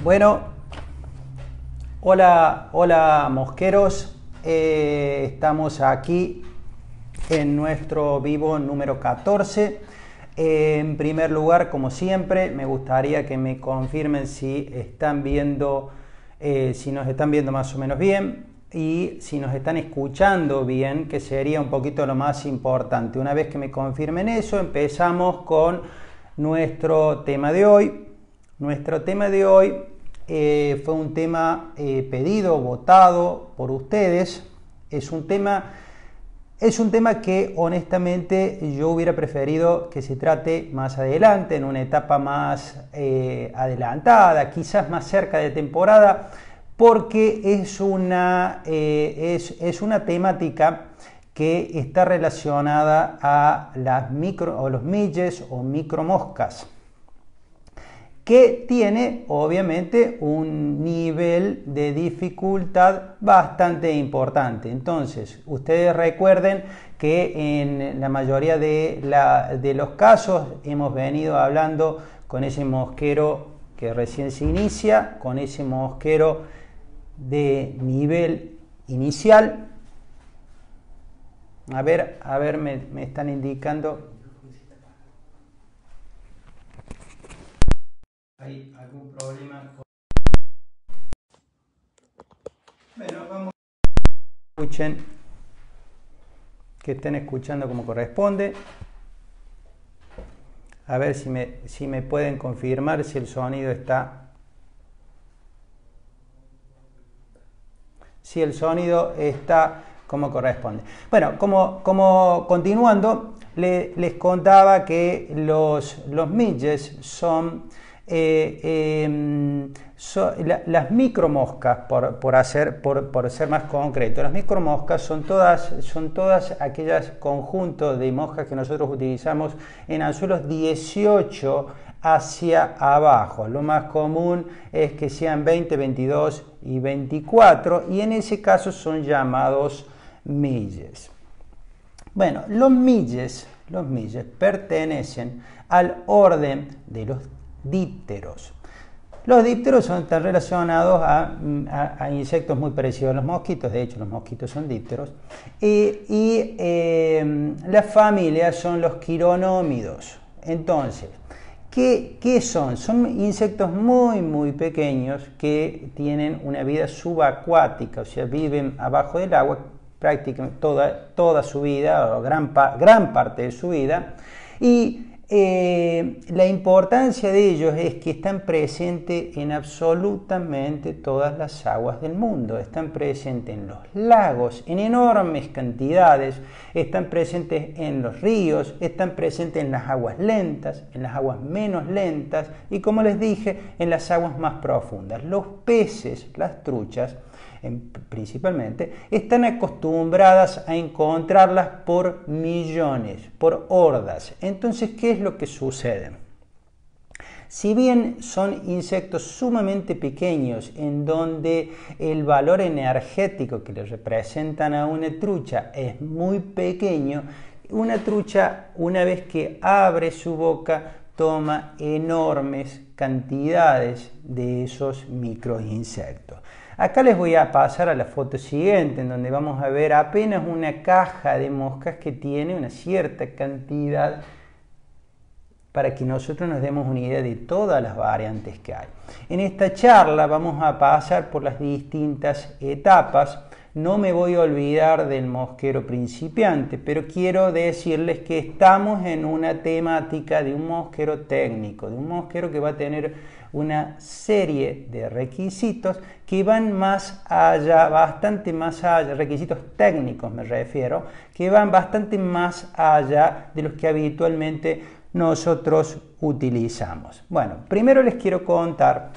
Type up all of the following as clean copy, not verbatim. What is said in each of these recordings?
Bueno, hola mosqueros, estamos aquí en nuestro vivo número 14. En primer lugar, como siempre, me gustaría que me confirmen si están viendo, si nos están viendo más o menos bien y si nos están escuchando bien, que sería un poquito lo más importante. Una vez que me confirmen eso, empezamos con nuestro tema de hoy. Nuestro tema de hoy fue un tema pedido, votado por ustedes. Es un tema que honestamente yo hubiera preferido que se trate más adelante, en una etapa más adelantada, quizás más cerca de temporada, porque es una temática que está relacionada a los milles o micromoscas, que tiene obviamente un nivel de dificultad bastante importante. Entonces, ustedes recuerden que en la mayoría de los casos hemos venido hablando con ese mosquero que recién se inicia, con ese mosquero de nivel inicial. A ver, me están indicando. ¿Hay algún problema? Bueno, vamos a escuchen, que estén escuchando como corresponde. A ver si me pueden confirmar si el sonido está. Si el sonido está como corresponde. Bueno, como continuando, les contaba que los midges son las micromoscas, por ser más concreto. Las micromoscas son todas aquellas conjuntos de moscas que nosotros utilizamos en anzuelos 18 hacia abajo. Lo más común es que sean 20, 22 y 24, y en ese caso son llamados midges. Bueno, los midges pertenecen al orden de los dípteros. Los dípteros están relacionados a insectos muy parecidos a los mosquitos. De hecho, los mosquitos son dípteros. Y la familia son los quironómidos. Entonces, ¿qué son? Son insectos muy pequeños que tienen una vida subacuática, o sea, viven abajo del agua prácticamente toda su vida, o gran parte de su vida. Y la importancia de ellos es que están presentes en absolutamente todas las aguas del mundo. Están presentes en los lagos en enormes cantidades, están presentes en los ríos, están presentes en las aguas lentas, en las aguas menos lentas y, como les dije, en las aguas más profundas. Los peces, las truchas, principalmente, están acostumbradas a encontrarlas por millones, por hordas. Entonces, ¿qué es lo que sucede? Si bien son insectos sumamente pequeños, en donde el valor energético que le representan a una trucha es muy pequeño, una trucha, una vez que abre su boca, toma enormes cantidades de esos microinsectos. Acá les voy a pasar a la foto siguiente, en donde vamos a ver apenas una caja de moscas que tiene una cierta cantidad, para que nosotros nos demos una idea de todas las variantes que hay. En esta charla vamos a pasar por las distintas etapas. No me voy a olvidar del mosquero principiante, pero quiero decirles que estamos en una temática de un mosquero técnico, de un mosquero que va a tener una serie de requisitos que van más allá, bastante más allá, requisitos técnicos me refiero, que van bastante más allá de los que habitualmente nosotros utilizamos. Bueno, primero les quiero contar,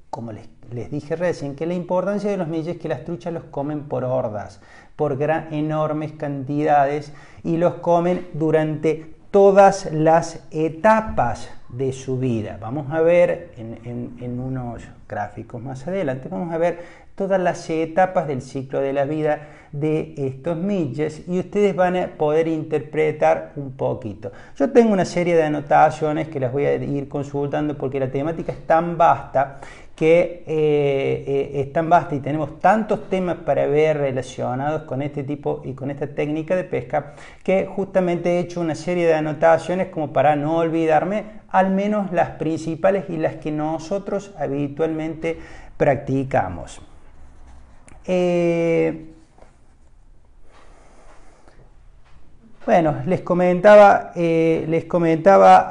como les dije recién, que la importancia de los midges es que las truchas los comen por hordas, por enormes cantidades, y los comen durante todas las etapas de su vida. Vamos a ver en unos gráficos más adelante, vamos a ver todas las etapas del ciclo de la vida de estos midges y ustedes van a poder interpretar un poquito. Yo tengo una serie de anotaciones que las voy a ir consultando porque la temática es tan vasta y tenemos tantos temas para ver relacionados con este tipo y con esta técnica de pesca que justamente he hecho una serie de anotaciones como para no olvidarme al menos las principales y las que nosotros habitualmente practicamos. Bueno, les comentaba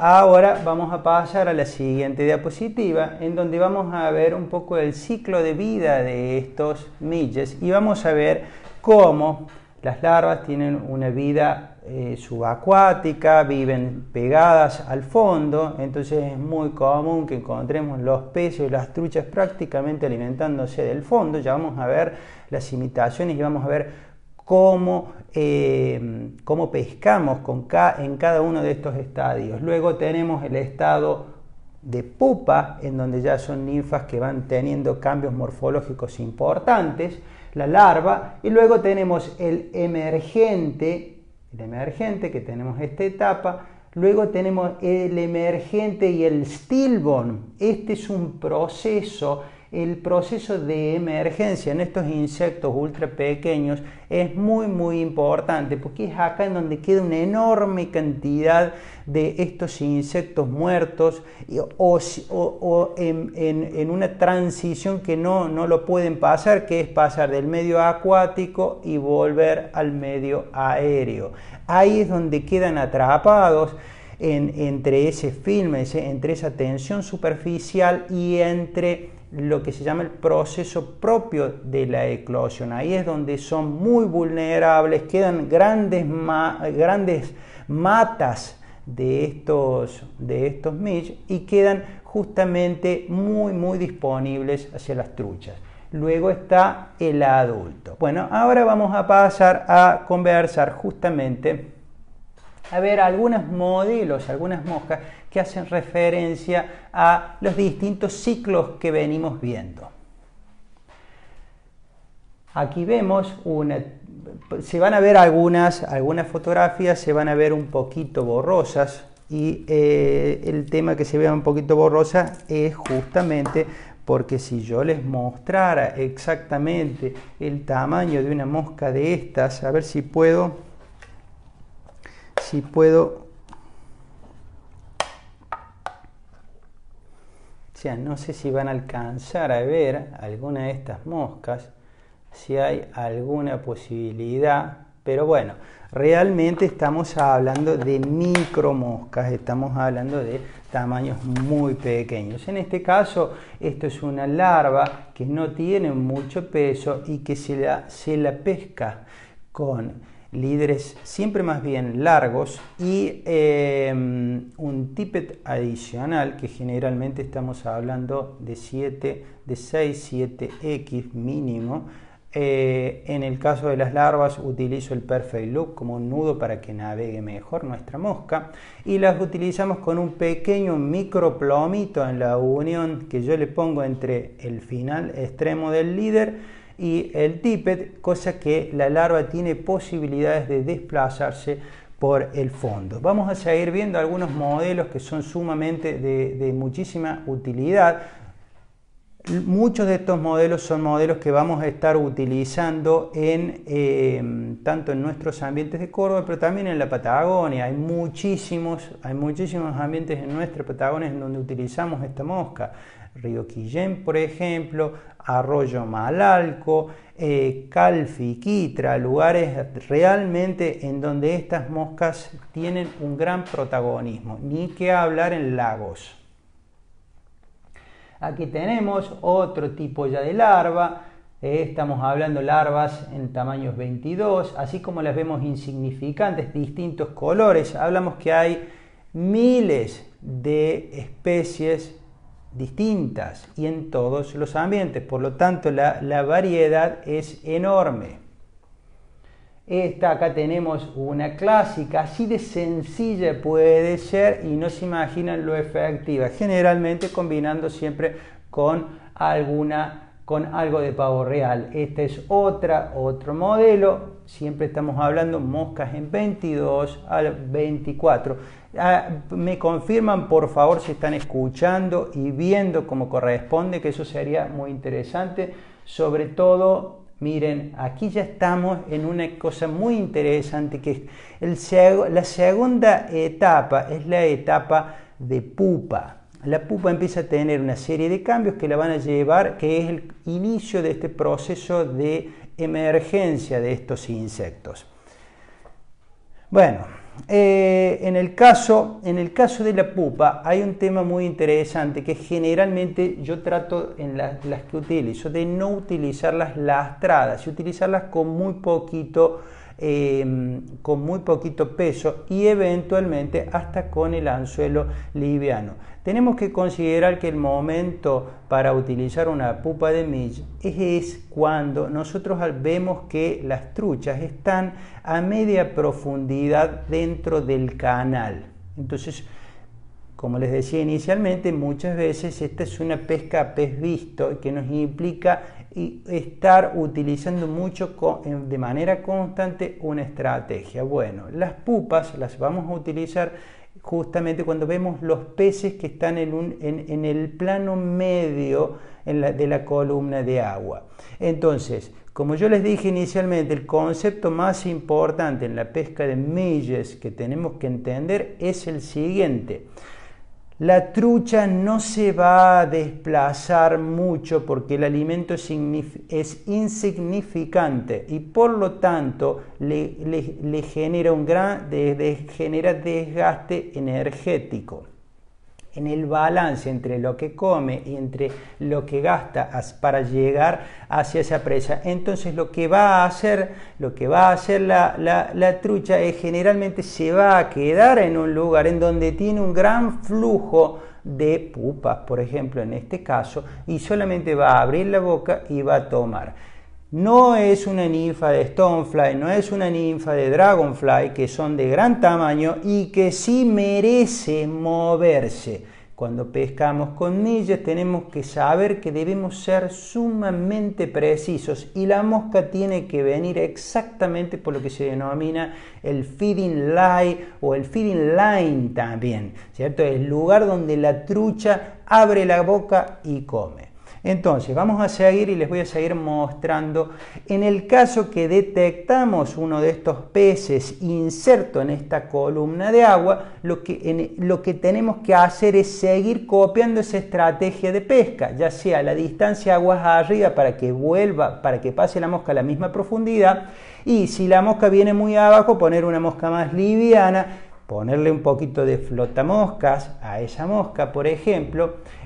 ahora, vamos a pasar a la siguiente diapositiva, en donde vamos a ver un poco el ciclo de vida de estos midges y vamos a ver cómo las larvas tienen una vida subacuática, viven pegadas al fondo, entonces es muy común que encontremos los peces y las truchas prácticamente alimentándose del fondo. Ya vamos a ver las imitaciones y vamos a ver cómo pescamos en cada uno de estos estadios. Luego tenemos el estado de pupa, en donde ya son ninfas que van teniendo cambios morfológicos importantes, la larva, y luego tenemos el emergente que tenemos esta etapa, luego tenemos el emergente y el stillborn. Este es un proceso, el proceso de emergencia en estos insectos ultra pequeños es muy importante porque es acá en donde queda una enorme cantidad de estos insectos muertos o en una transición que no lo pueden pasar, que es pasar del medio acuático y volver al medio aéreo. Ahí es donde quedan atrapados entre ese film, entre esa tensión superficial y entre lo que se llama el proceso propio de la eclosión. Ahí es donde son muy vulnerables, quedan grandes matas de estos midges y quedan justamente muy disponibles hacia las truchas. Luego está el adulto. Bueno, ahora vamos a pasar a conversar justamente a ver algunos modelos, algunas moscas que hacen referencia a los distintos ciclos que venimos viendo. Aquí vemos se van a ver algunas fotografías, se van a ver un poquito borrosas y el tema que se vea un poquito borrosa es justamente porque si yo les mostrara exactamente el tamaño de una mosca de estas, a ver si puedo, o sea, no sé si van a alcanzar a ver alguna de estas moscas, si hay alguna posibilidad, pero bueno, realmente estamos hablando de micromoscas, estamos hablando de tamaños muy pequeños. En este caso, esto es una larva que no tiene mucho peso y que se la pesca con líderes siempre más bien largos y un tippet adicional que generalmente estamos hablando de 6-7x mínimo. En el caso de las larvas utilizo el Perfect Loop como un nudo para que navegue mejor nuestra mosca y las utilizamos con un pequeño microplomito en la unión que yo le pongo entre el final extremo del líder y el tippet, cosa que la larva tiene posibilidades de desplazarse por el fondo. Vamos a seguir viendo algunos modelos que son sumamente de muchísima utilidad. Muchos de estos modelos son modelos que vamos a estar utilizando tanto en nuestros ambientes de Córdoba, pero también en la Patagonia. Hay muchísimos ambientes en nuestra Patagonia en donde utilizamos esta mosca. Río Quillén, por ejemplo, Arroyo Malalco, Calfiquitra, lugares realmente en donde estas moscas tienen un gran protagonismo, ni que hablar en lagos. Aquí tenemos otro tipo ya de larva, estamos hablando larvas en tamaños 22, así como las vemos insignificantes, distintos colores, hablamos que hay miles de especies distintas y en todos los ambientes, por lo tanto la variedad es enorme. Acá tenemos una clásica, así de sencilla puede ser y no se imaginan lo efectiva, generalmente combinando siempre con algo de pavo real. Este es otro modelo. Siempre estamos hablando moscas en 22 al 24. Me confirman por favor si están escuchando y viendo como corresponde, que eso sería muy interesante. Sobre todo, miren, aquí ya estamos en una cosa muy interesante, que es la segunda etapa, es la etapa de pupa. La pupa empieza a tener una serie de cambios que la van a llevar, que es el inicio de este proceso de emergencia de estos insectos. Bueno, en el caso de la pupa hay un tema muy interesante que generalmente yo trato en las que utilizo de no utilizarlas lastradas y utilizarlas con muy poquito peso y eventualmente hasta con el anzuelo liviano. Tenemos que considerar que el momento para utilizar una pupa de millo es cuando nosotros vemos que las truchas están a media profundidad dentro del canal. Entonces, como les decía inicialmente, muchas veces esta es una pesca a pez visto que nos implica estar utilizando mucho de manera constante una estrategia. Bueno, las pupas las vamos a utilizar justamente cuando vemos los peces que están en el plano medio de la columna de agua. Entonces, como yo les dije inicialmente, el concepto más importante en la pesca de milles que tenemos que entender es el siguiente. La trucha no se va a desplazar mucho porque el alimento es insignificante y por lo tanto le genera genera desgaste energético. En el balance entre lo que come y entre lo que gasta para llegar hacia esa presa. Entonces lo que va a hacer la trucha es generalmente se va a quedar en un lugar en donde tiene un gran flujo de pupas, por ejemplo en este caso, y solamente va a abrir la boca y va a tomar. No es una ninfa de stonefly, no es una ninfa de dragonfly, que son de gran tamaño y que sí merece moverse. Cuando pescamos con millas tenemos que saber que debemos ser sumamente precisos y la mosca tiene que venir exactamente por lo que se denomina el feeding line o el feeding line también, ¿cierto? El lugar donde la trucha abre la boca y come. Entonces vamos a seguir y les voy a seguir mostrando. En el caso que detectamos uno de estos peces inserto en esta columna de agua, lo que tenemos que hacer es seguir copiando esa estrategia de pesca, ya sea la distancia aguas arriba para que pase la mosca a la misma profundidad, y si la mosca viene muy abajo, poner una mosca más liviana, ponerle un poquito de flotamoscas a esa mosca, por ejemplo.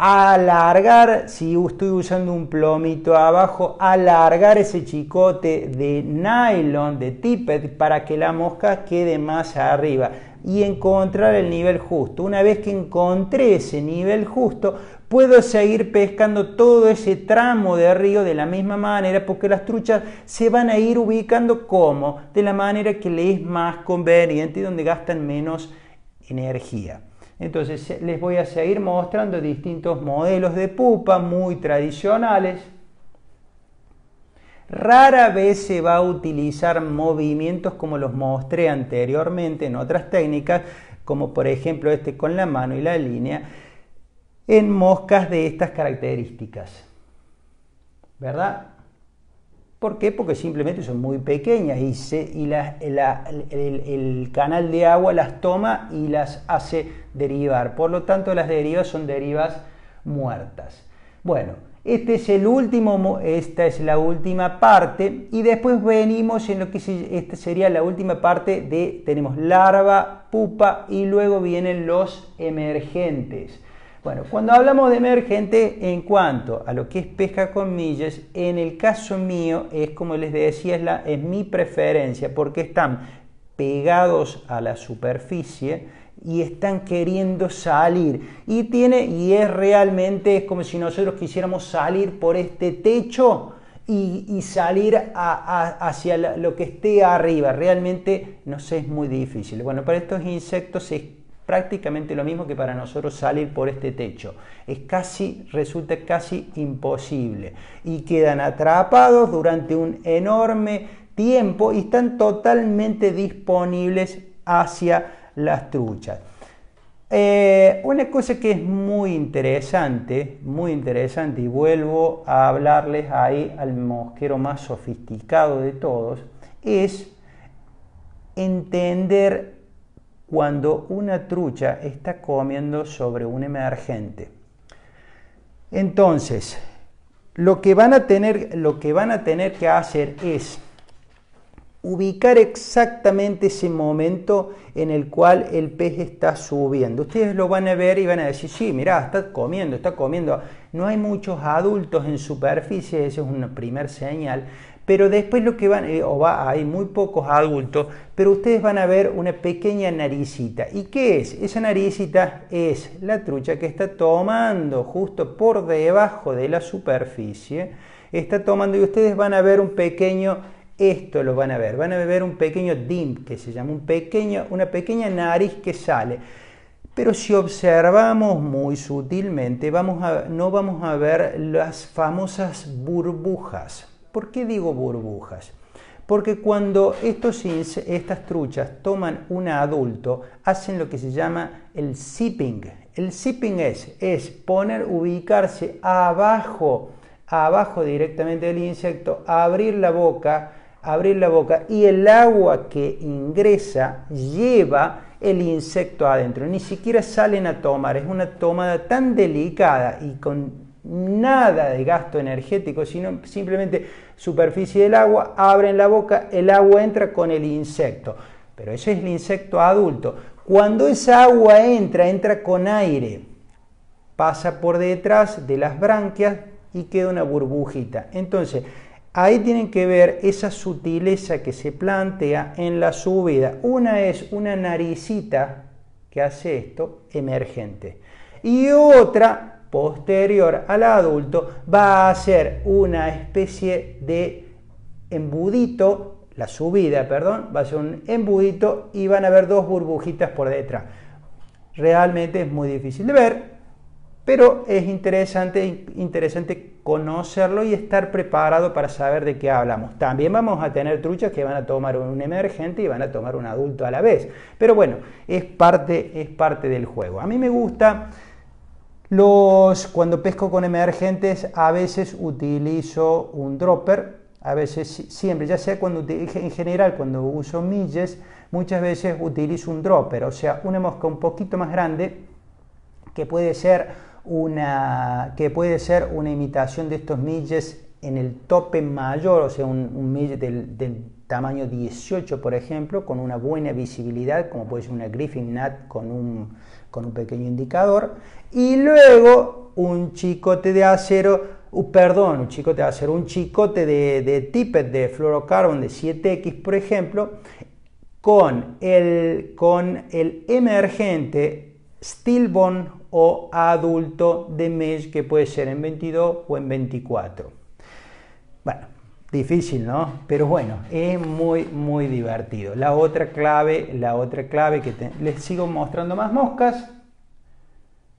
Alargar, si estoy usando un plomito abajo, alargar ese chicote de nylon, de tippet, para que la mosca quede más arriba y encontrar el nivel justo. Una vez que encontré ese nivel justo, puedo seguir pescando todo ese tramo de río de la misma manera, porque las truchas se van a ir ubicando como de la manera que les es más conveniente y donde gastan menos energía. Entonces les voy a seguir mostrando distintos modelos de pupa muy tradicionales. Rara vez se va a utilizar movimientos como los mostré anteriormente en otras técnicas, como por ejemplo este con la mano y la línea, en moscas de estas características, ¿verdad? ¿Por qué? Porque simplemente son muy pequeñas y el canal de agua las toma y las hace derivar. Por lo tanto, las derivas son derivas muertas. Bueno, esta es la última parte y después venimos en lo que esta sería la última parte tenemos larva, pupa y luego vienen los emergentes. Bueno, cuando hablamos de emergente en cuanto a lo que es pesca con millas, en el caso mío es como les decía, es mi preferencia porque están pegados a la superficie y están queriendo salir y es realmente como si nosotros quisiéramos salir por este techo y salir hacia lo que esté arriba. Realmente no sé, es muy difícil. Bueno, para estos insectos es prácticamente lo mismo que para nosotros salir por este techo. Resulta casi imposible y quedan atrapados durante un enorme tiempo y están totalmente disponibles hacia las truchas. Una cosa que es muy interesante, y vuelvo a hablarles ahí al mosquero más sofisticado de todos, es entender cuando una trucha está comiendo sobre un emergente. Entonces, lo que van a tener que hacer es ubicar exactamente ese momento en el cual el pez está subiendo. Ustedes lo van a ver y van a decir, sí, mirá, está comiendo. No hay muchos adultos en superficie, esa es una primer señal, pero después hay muy pocos adultos, pero ustedes van a ver una pequeña naricita. ¿Y qué es? Esa naricita es la trucha que está tomando justo por debajo de la superficie, está tomando y ustedes van a ver un pequeño... Esto lo van a ver un pequeño dimp que se llama, una pequeña nariz que sale. Pero si observamos muy sutilmente, no vamos a ver las famosas burbujas. ¿Por qué digo burbujas? Porque cuando estas truchas toman un adulto, hacen lo que se llama el sipping. El sipping es ubicarse abajo directamente del insecto, abrir la boca y el agua que ingresa lleva el insecto adentro. Ni siquiera salen a tomar, es una tomada tan delicada y con nada de gasto energético, sino simplemente superficie del agua, abren la boca, el agua entra con el insecto. Pero ese es el insecto adulto. Cuando esa agua entra con aire, pasa por detrás de las branquias y queda una burbujita. Entonces, ahí tienen que ver esa sutileza que se plantea en la subida. Una es una naricita que hace esto emergente y otra posterior al adulto va a ser una especie de embudito, la subida, perdón, va a ser un embudito y van a ver dos burbujitas por detrás. Realmente es muy difícil de ver, pero es interesante conocerlo y estar preparado para saber de qué hablamos. También vamos a tener truchas que van a tomar un emergente y van a tomar un adulto a la vez. Pero bueno, es parte del juego. A mí me gusta, cuando pesco con emergentes, a veces utilizo un dropper, a veces siempre, ya sea en general cuando uso milles, muchas veces utilizo un dropper, o sea, una mosca un poquito más grande que puede ser una imitación de estos midges en el tope mayor, o sea, un midget del tamaño 18, por ejemplo, con una buena visibilidad, como puede ser una Griffin Gnat con un pequeño indicador, y luego un chicote de tippet de fluorocarbon de 7X, por ejemplo, con el emergente stillborn o adulto de mesh, que puede ser en 22 o en 24. Bueno, difícil, ¿no? Pero bueno, es muy divertido. La otra clave que les sigo mostrando más moscas.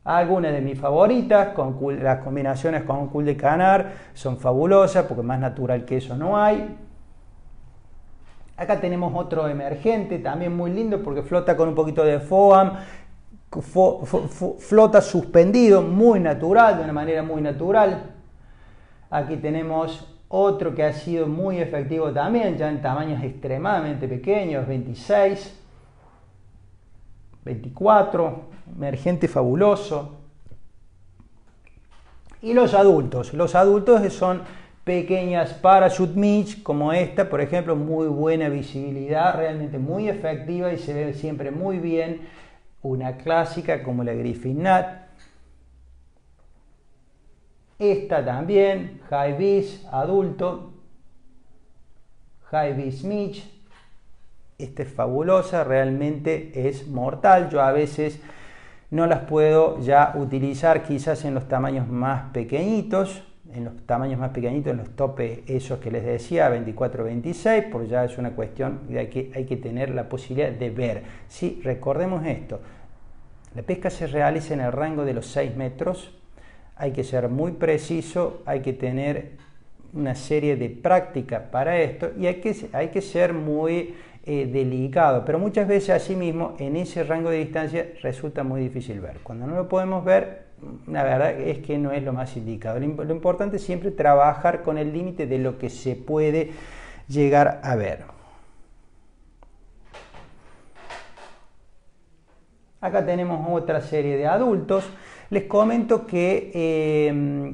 Algunas de mis favoritas, las combinaciones con cul de canar son fabulosas porque más natural que eso no hay. Acá tenemos otro emergente, también muy lindo porque flota con un poquito de foam. Flota suspendido, muy natural, de una manera muy natural. Aquí tenemos otro que ha sido muy efectivo también, ya en tamaños extremadamente pequeños, 26, 24, emergente fabuloso. Y los adultos son pequeñas parachute midge, como esta, por ejemplo, muy buena visibilidad, realmente muy efectiva y se ve siempre muy bien. Una clásica como la Griffin Gnat. Esta también, High Vis adulto, High Vis midge. Esta es fabulosa, realmente es mortal. Yo a veces no las puedo ya utilizar quizás en los tamaños más pequeñitos, en los topes esos que les decía, 24-26, porque ya es una cuestión de que hay que tener la posibilidad de ver. Sí, recordemos esto, La pesca se realiza en el rango de los 6 metros, hay que ser muy preciso, hay que tener una serie de prácticas para esto y hay que ser muy delicado, pero muchas veces asimismo en ese rango de distancia resulta muy difícil ver. Cuando no lo podemos ver, la verdad es que no es lo más indicado. Lo importante es siempre trabajar con el límite de lo que se puede llegar a ver. Acá tenemos otra serie de adultos. Les comento que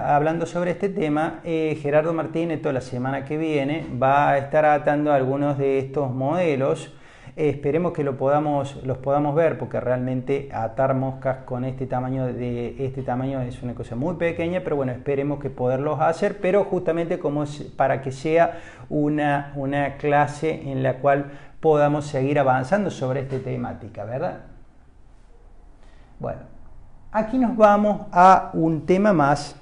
hablando sobre este tema, Gerardo Martínez toda la semana que viene va a estar atando algunos de estos modelos. Esperemos que los podamos ver, porque realmente atar moscas con este tamaño es una cosa muy pequeña, pero bueno, esperemos que poderlos hacer, pero justamente para que sea una clase en la cual podamos seguir avanzando sobre esta temática, ¿verdad? Bueno, aquí nos vamos a un tema más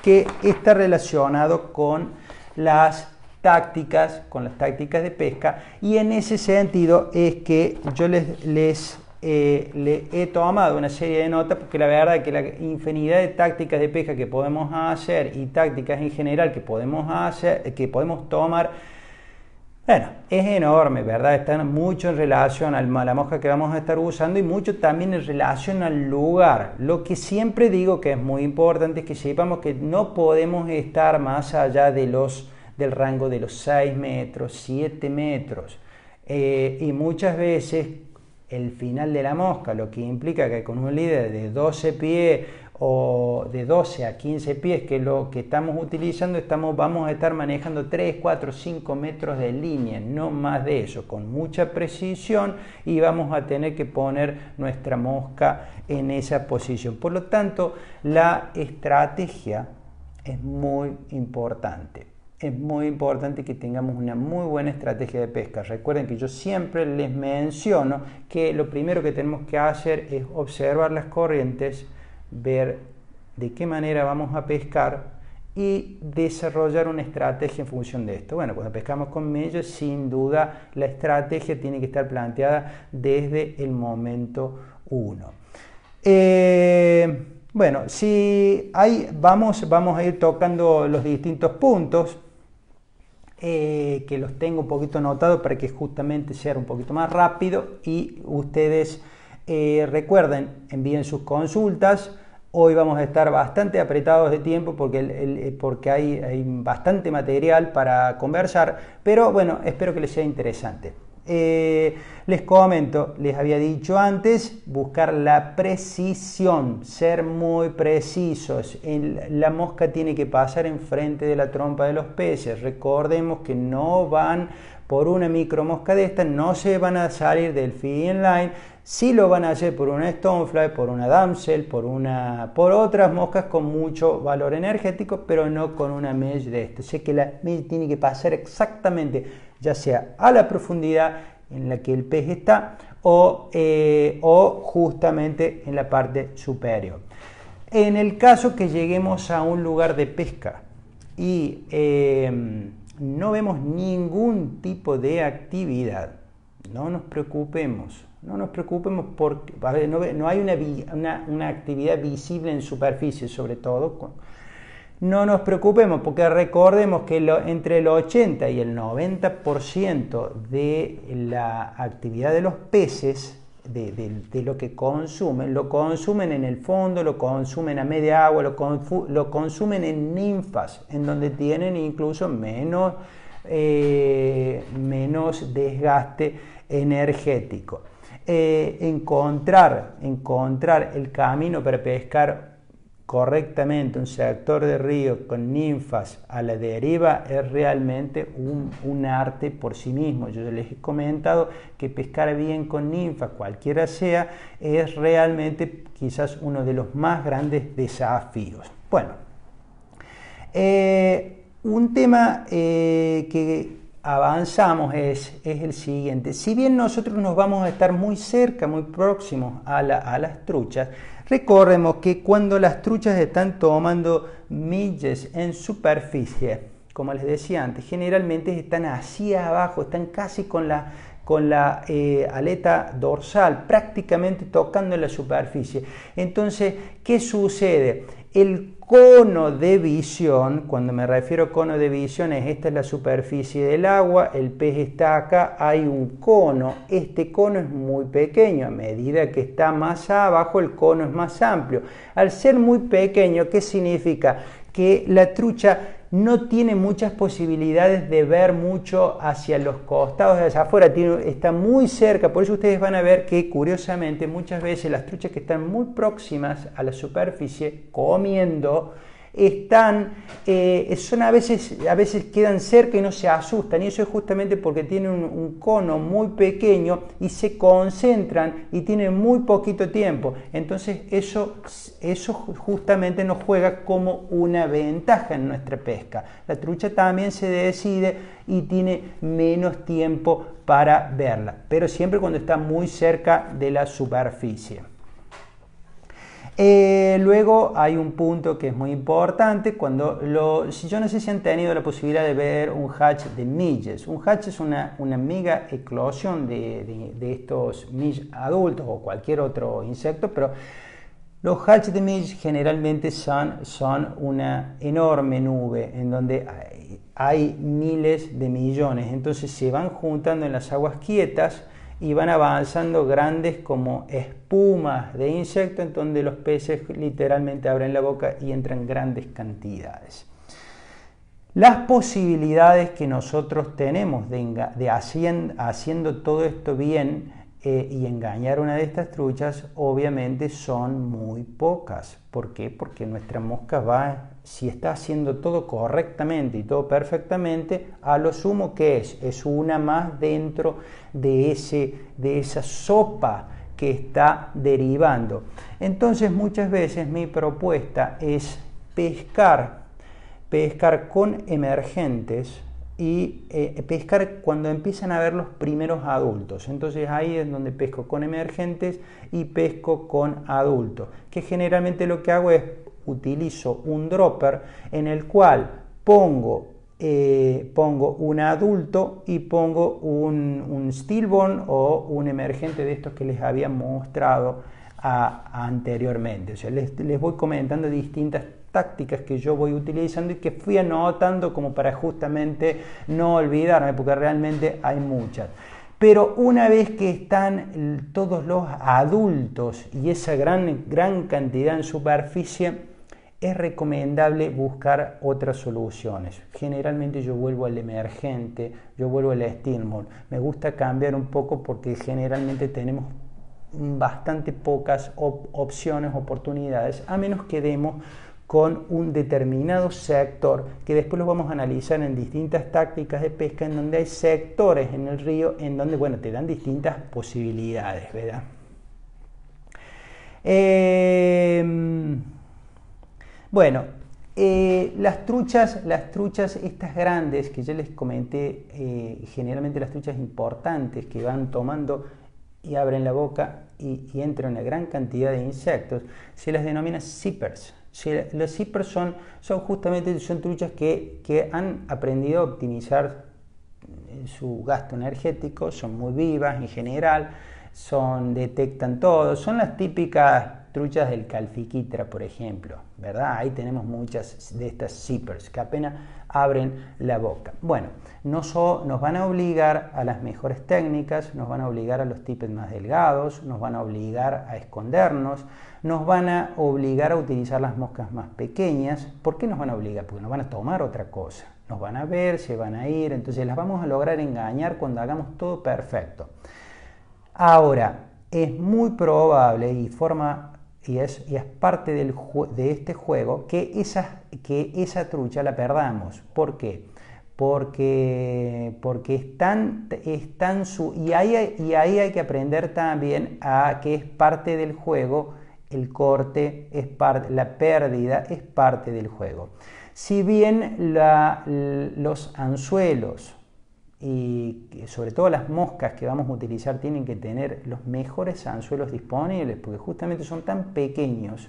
que está relacionado con las tácticas de pesca, y en ese sentido es que yo les he tomado una serie de notas, porque la verdad es que la infinidad de tácticas de pesca que podemos hacer y tácticas en general que podemos tomar, bueno, es enorme, ¿verdad? Están mucho en relación a la mosca que vamos a estar usando y mucho también en relación al lugar. Lo que siempre digo que es muy importante es que sepamos que no podemos estar más allá del rango de los 6 metros, 7 metros. Y muchas veces el final de la mosca, lo que implica que con un líder de 12 pies o de 12 a 15 pies, que es lo que estamos utilizando, vamos a estar manejando 3, 4, 5 metros de línea, no más de eso, con mucha precisión, y vamos a tener que poner nuestra mosca en esa posición. Por lo tanto, la estrategia es muy importante. Es muy importante que tengamos una muy buena estrategia de pesca. Recuerden que yo siempre les menciono que lo primero que tenemos que hacer es observar las corrientes, ver de qué manera vamos a pescar y desarrollar una estrategia en función de esto. Bueno, cuando pescamos con mello, sin duda la estrategia tiene que estar planteada desde el momento 1. Bueno, vamos a ir tocando los distintos puntos, que los tengo un poquito anotados para que justamente sea un poquito más rápido, y ustedes recuerden, envíen sus consultas. Hoy vamos a estar bastante apretados de tiempo porque hay bastante material para conversar, pero bueno, espero que les sea interesante. Les comento, les había dicho antes, buscar la precisión, ser muy precisos. La mosca tiene que pasar enfrente de la trompa de los peces. Recordemos que no van por una micromosca de esta, no se van a salir del feeding line. Sí lo van a hacer por una stonefly, por una damsel, por otras moscas con mucho valor energético, pero no con una mesh de esta. Sé que la mesh tiene que pasar exactamente, ya sea a la profundidad en la que el pez está o justamente en la parte superior. En el caso que lleguemos a un lugar de pesca y no vemos ningún tipo de actividad, no nos preocupemos. No nos preocupemos porque no hay una actividad visible en superficie, sobre todo. No nos preocupemos porque recordemos que entre el 80 y el 90% de la actividad de los peces, de lo que consumen, lo consumen en el fondo, lo consumen a media agua, lo consumen en ninfas, en donde tienen incluso menos desgaste energético. Encontrar el camino para pescar correctamente un sector de río con ninfas a la deriva es realmente un arte por sí mismo. Yo les he comentado que pescar bien con ninfas, cualquiera sea, es realmente quizás uno de los más grandes desafíos. Bueno, un tema que avanzamos es el siguiente. Si bien nosotros nos vamos a estar muy cerca, muy próximos a las truchas, recordemos que cuando las truchas están tomando milles en superficie, como les decía antes, generalmente están hacia abajo, están casi con con la aleta dorsal prácticamente tocando la superficie. Entonces, ¿qué sucede? El cono de visión, cuando me refiero a cono de visión, esta es la superficie del agua, el pez está acá, hay un cono, este cono es muy pequeño, a medida que está más abajo el cono es más amplio. Al ser muy pequeño, ¿qué significa? Que la trucha no tiene muchas posibilidades de ver mucho hacia los costados, hacia afuera, está muy cerca, por eso ustedes van a ver que curiosamente muchas veces las truchas que están muy próximas a la superficie comiendo, son a veces quedan cerca y no se asustan, y eso es justamente porque tienen un cono muy pequeño y se concentran y tienen muy poquito tiempo. Entonces eso justamente nos juega como una ventaja en nuestra pesca. La trucha también se decide y tiene menos tiempo para verla, pero siempre cuando está muy cerca de la superficie. Luego hay un punto que es muy importante, yo no sé si han tenido la posibilidad de ver un hatch de milles. Un hatch es una mega eclosión de estos milles adultos o cualquier otro insecto, pero los hatch de milles generalmente son una enorme nube en donde hay miles de millones, entonces se van juntando en las aguas quietas y van avanzando grandes como espumas de insectos, en donde los peces literalmente abren la boca y entran grandes cantidades. Las posibilidades que nosotros tenemos de haciendo todo esto bien y engañar una de estas truchas obviamente son muy pocas. ¿Por qué? Porque nuestra mosca si está haciendo todo correctamente y todo perfectamente, a lo sumo que es una más dentro de esa sopa que está derivando. Entonces muchas veces mi propuesta es pescar con emergentes y pescar cuando empiezan a ver los primeros adultos. Entonces ahí es donde pesco con emergentes y pesco con adultos, que generalmente lo que hago es utilizo un dropper en el cual pongo un adulto y pongo un stillborn o un emergente de estos que les había mostrado anteriormente. O sea, les voy comentando distintas tácticas que yo voy utilizando y que fui anotando como para justamente no olvidarme, porque realmente hay muchas. Pero una vez que están todos los adultos y esa gran cantidad en superficie, es recomendable buscar otras soluciones. Generalmente yo vuelvo al emergente, yo vuelvo al stillborn. Me gusta cambiar un poco porque generalmente tenemos bastante pocas opciones, oportunidades, a menos que demos con un determinado sector, que después lo vamos a analizar en distintas tácticas de pesca, en donde hay sectores en el río en donde, bueno, te dan distintas posibilidades, ¿verdad? Bueno, las truchas estas grandes que ya les comenté, generalmente las truchas importantes que van tomando y abren la boca y entran una gran cantidad de insectos, se las denomina zippers. Los zippers son truchas que han aprendido a optimizar su gasto energético, son muy vivas en general, detectan todo, son las típicas truchas del calfiquitra, por ejemplo, ¿verdad? Ahí tenemos muchas de estas zippers que apenas abren la boca. Bueno, nos van a obligar a las mejores técnicas, nos van a obligar a los tippets más delgados, nos van a obligar a escondernos, nos van a obligar a utilizar las moscas más pequeñas. ¿Por qué nos van a obligar? Porque nos van a tomar otra cosa. Nos van a ver, se van a ir, entonces las vamos a lograr engañar cuando hagamos todo perfecto. Ahora, es muy probable y es parte de este juego que esa trucha la perdamos. ¿Por qué? Porque y ahí hay que aprender también a que es parte del juego, el corte, la pérdida es parte del juego. Si bien los anzuelos y sobre todo las moscas que vamos a utilizar tienen que tener los mejores anzuelos disponibles, porque justamente son tan pequeños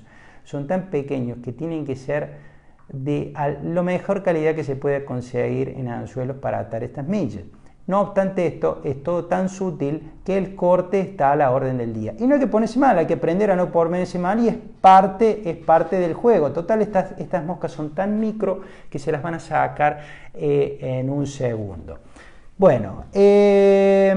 que tienen que ser de la mejor calidad que se puede conseguir en anzuelos para atar estas millas. No obstante esto, es todo tan sutil que el corte está a la orden del día. Y no hay que ponerse mal, hay que aprender a no ponerse mal y es parte del juego. Total, estas moscas son tan micro que se las van a sacar en un segundo. Bueno, les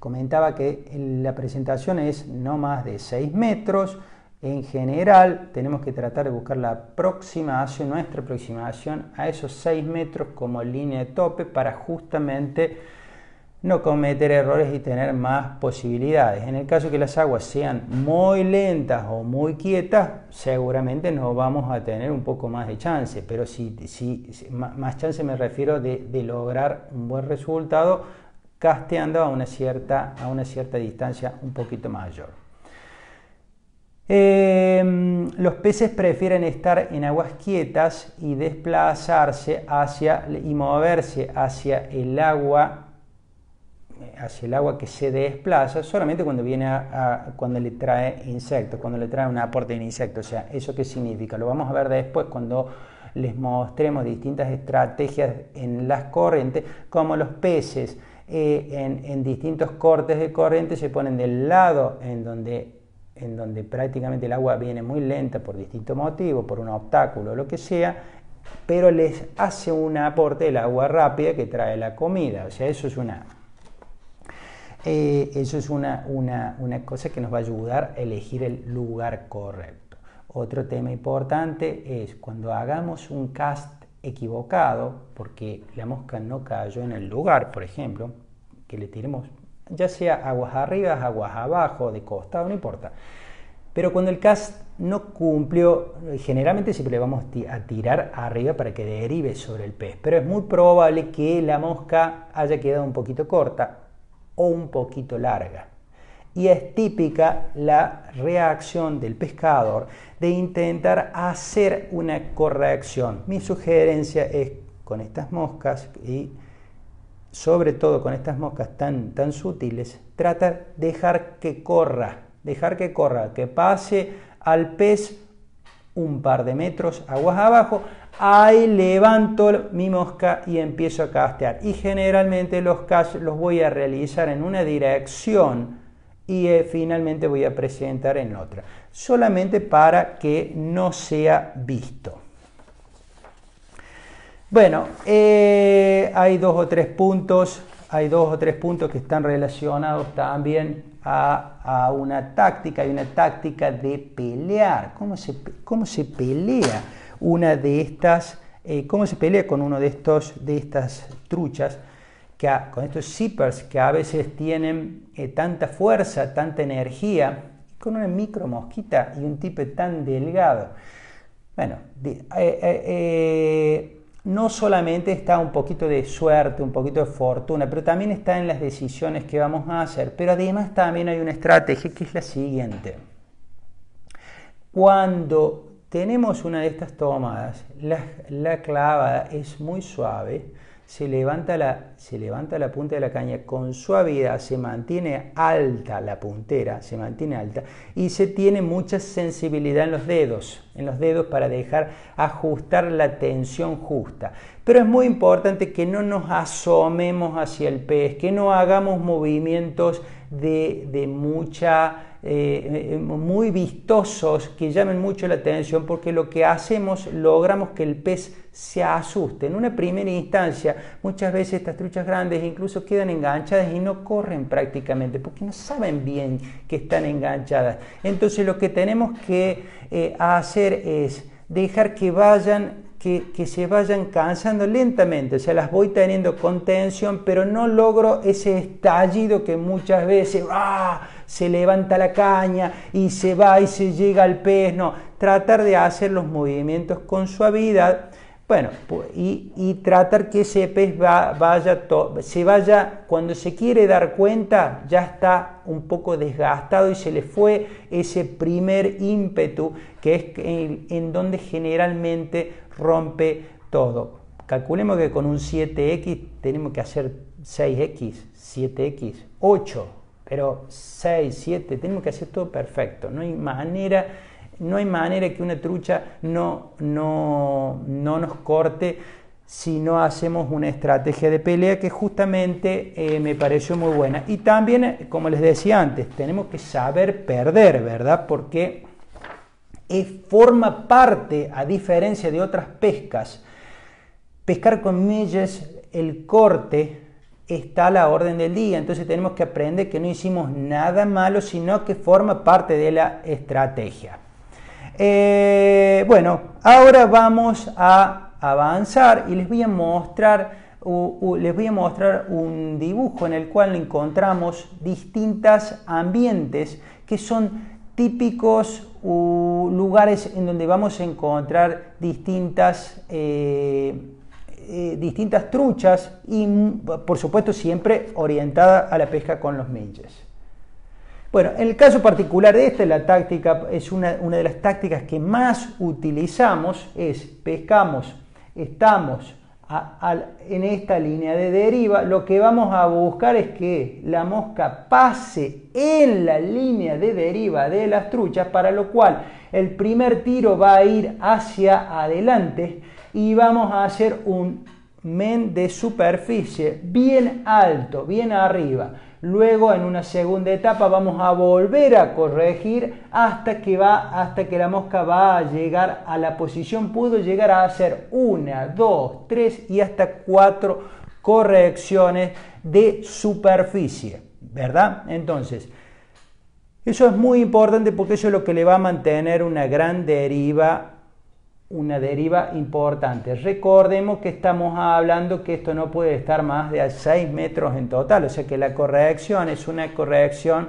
comentaba que la presentación es no más de 6 metros. En general, tenemos que tratar de buscar la aproximación, nuestra aproximación a esos 6 metros como línea de tope para justamente no cometer errores y tener más posibilidades. En el caso que las aguas sean muy lentas o muy quietas, seguramente nos vamos a tener un poco más de chance, pero más chance me refiero de lograr un buen resultado casteando a una cierta distancia un poquito mayor. Los peces prefieren estar en aguas quietas y desplazarse y moverse hacia el agua que se desplaza solamente cuando cuando le trae insectos, cuando le trae un aporte de insectos. O sea, ¿eso qué significa? Lo vamos a ver después cuando les mostremos distintas estrategias en las corrientes, como los peces en distintos cortes de corriente se ponen del lado en donde prácticamente el agua viene muy lenta por distintos motivos, por un obstáculo o lo que sea, pero les hace un aporte el agua rápida que trae la comida. O sea, eso es una cosa que nos va a ayudar a elegir el lugar correcto. Otro tema importante es cuando hagamos un cast equivocado, porque la mosca no cayó en el lugar, por ejemplo, que le tiremos ya sea aguas arriba, aguas abajo, de costado, no importa. Pero cuando el cast no cumplió, generalmente siempre le vamos a tirar arriba para que derive sobre el pez, pero es muy probable que la mosca haya quedado un poquito corta o un poquito larga. Y es típica la reacción del pescador de intentar hacer una corrección. Mi sugerencia es con estas moscas y sobre todo con estas moscas tan sutiles, tratar de dejar que corra, que pase al pez un par de metros aguas abajo. Ahí levanto mi mosca y empiezo a castear. Y generalmente los casts los voy a realizar en una dirección y finalmente voy a presentar en otra, solamente para que no sea visto. Bueno, hay dos o tres puntos que están relacionados también a una táctica. Hay una táctica de pelear. ¿Cómo se pelea una de estas? ¿Cómo se pelea con uno de estas truchas? Con estos zippers que a veces tienen tanta fuerza, tanta energía, con una micro mosquita y un tipo tan delgado. Bueno, no solamente está un poquito de suerte, un poquito de fortuna, pero también está en las decisiones que vamos a hacer. Pero además también hay una estrategia que es la siguiente. Cuando tenemos una de estas tomadas, la clavada es muy suave, se levanta la punta de la caña con suavidad, se mantiene alta la puntera, se mantiene alta y se tiene mucha sensibilidad en los dedos para dejar ajustar la tensión justa. Pero es muy importante que no nos asomemos hacia el pez, que no hagamos movimientos muy vistosos que llamen mucho la atención, porque lo que hacemos, logramos que el pez se asuste. En una primera instancia, muchas veces estas truchas grandes incluso quedan enganchadas y no corren prácticamente porque no saben bien que están enganchadas. Entonces lo que tenemos que hacer es dejar que se vayan cansando lentamente. O sea, las voy teniendo con tensión, pero no logro ese estallido que muchas veces se levanta la caña y se va y se llega al pez. No, tratar de hacer los movimientos con suavidad. Bueno, y tratar que ese pez se vaya, cuando se quiere dar cuenta, ya está un poco desgastado y se le fue ese primer ímpetu, que es en donde generalmente rompe todo. Calculemos que con un 7X tenemos que hacer 6X, 7X, 8, pero 6, 7, tenemos que hacer todo perfecto. No hay manera que una trucha no nos corte si no hacemos una estrategia de pelea que justamente me pareció muy buena. Y también, como les decía antes, tenemos que saber perder, ¿verdad? Porque forma parte, a diferencia de otras pescas, pescar con milles, el corte está a la orden del día. Entonces tenemos que aprender que no hicimos nada malo, sino que forma parte de la estrategia. Bueno, ahora vamos a avanzar y les voy a mostrar un dibujo en el cual encontramos distintos ambientes que son típicos lugares en donde vamos a encontrar distintas truchas y, por supuesto, siempre orientada a la pesca con los milles. Bueno, en el caso particular de esta, la táctica es una de las tácticas que más utilizamos, es pescamos, estamos en esta línea de deriva, lo que vamos a buscar es que la mosca pase en la línea de deriva de las truchas, para lo cual el primer tiro va a ir hacia adelante y vamos a hacer un men de superficie bien alto, bien arriba. Luego, en una segunda etapa, vamos a volver a corregir hasta que la mosca va a llegar a la posición. Pudo llegar a hacer 1, 2, 3 y hasta 4 correcciones de superficie, ¿verdad? Entonces, eso es muy importante porque eso es lo que le va a mantener una gran deriva, una deriva importante. Recordemos que estamos hablando que esto no puede estar más de a 6 metros en total, o sea que la corrección es una corrección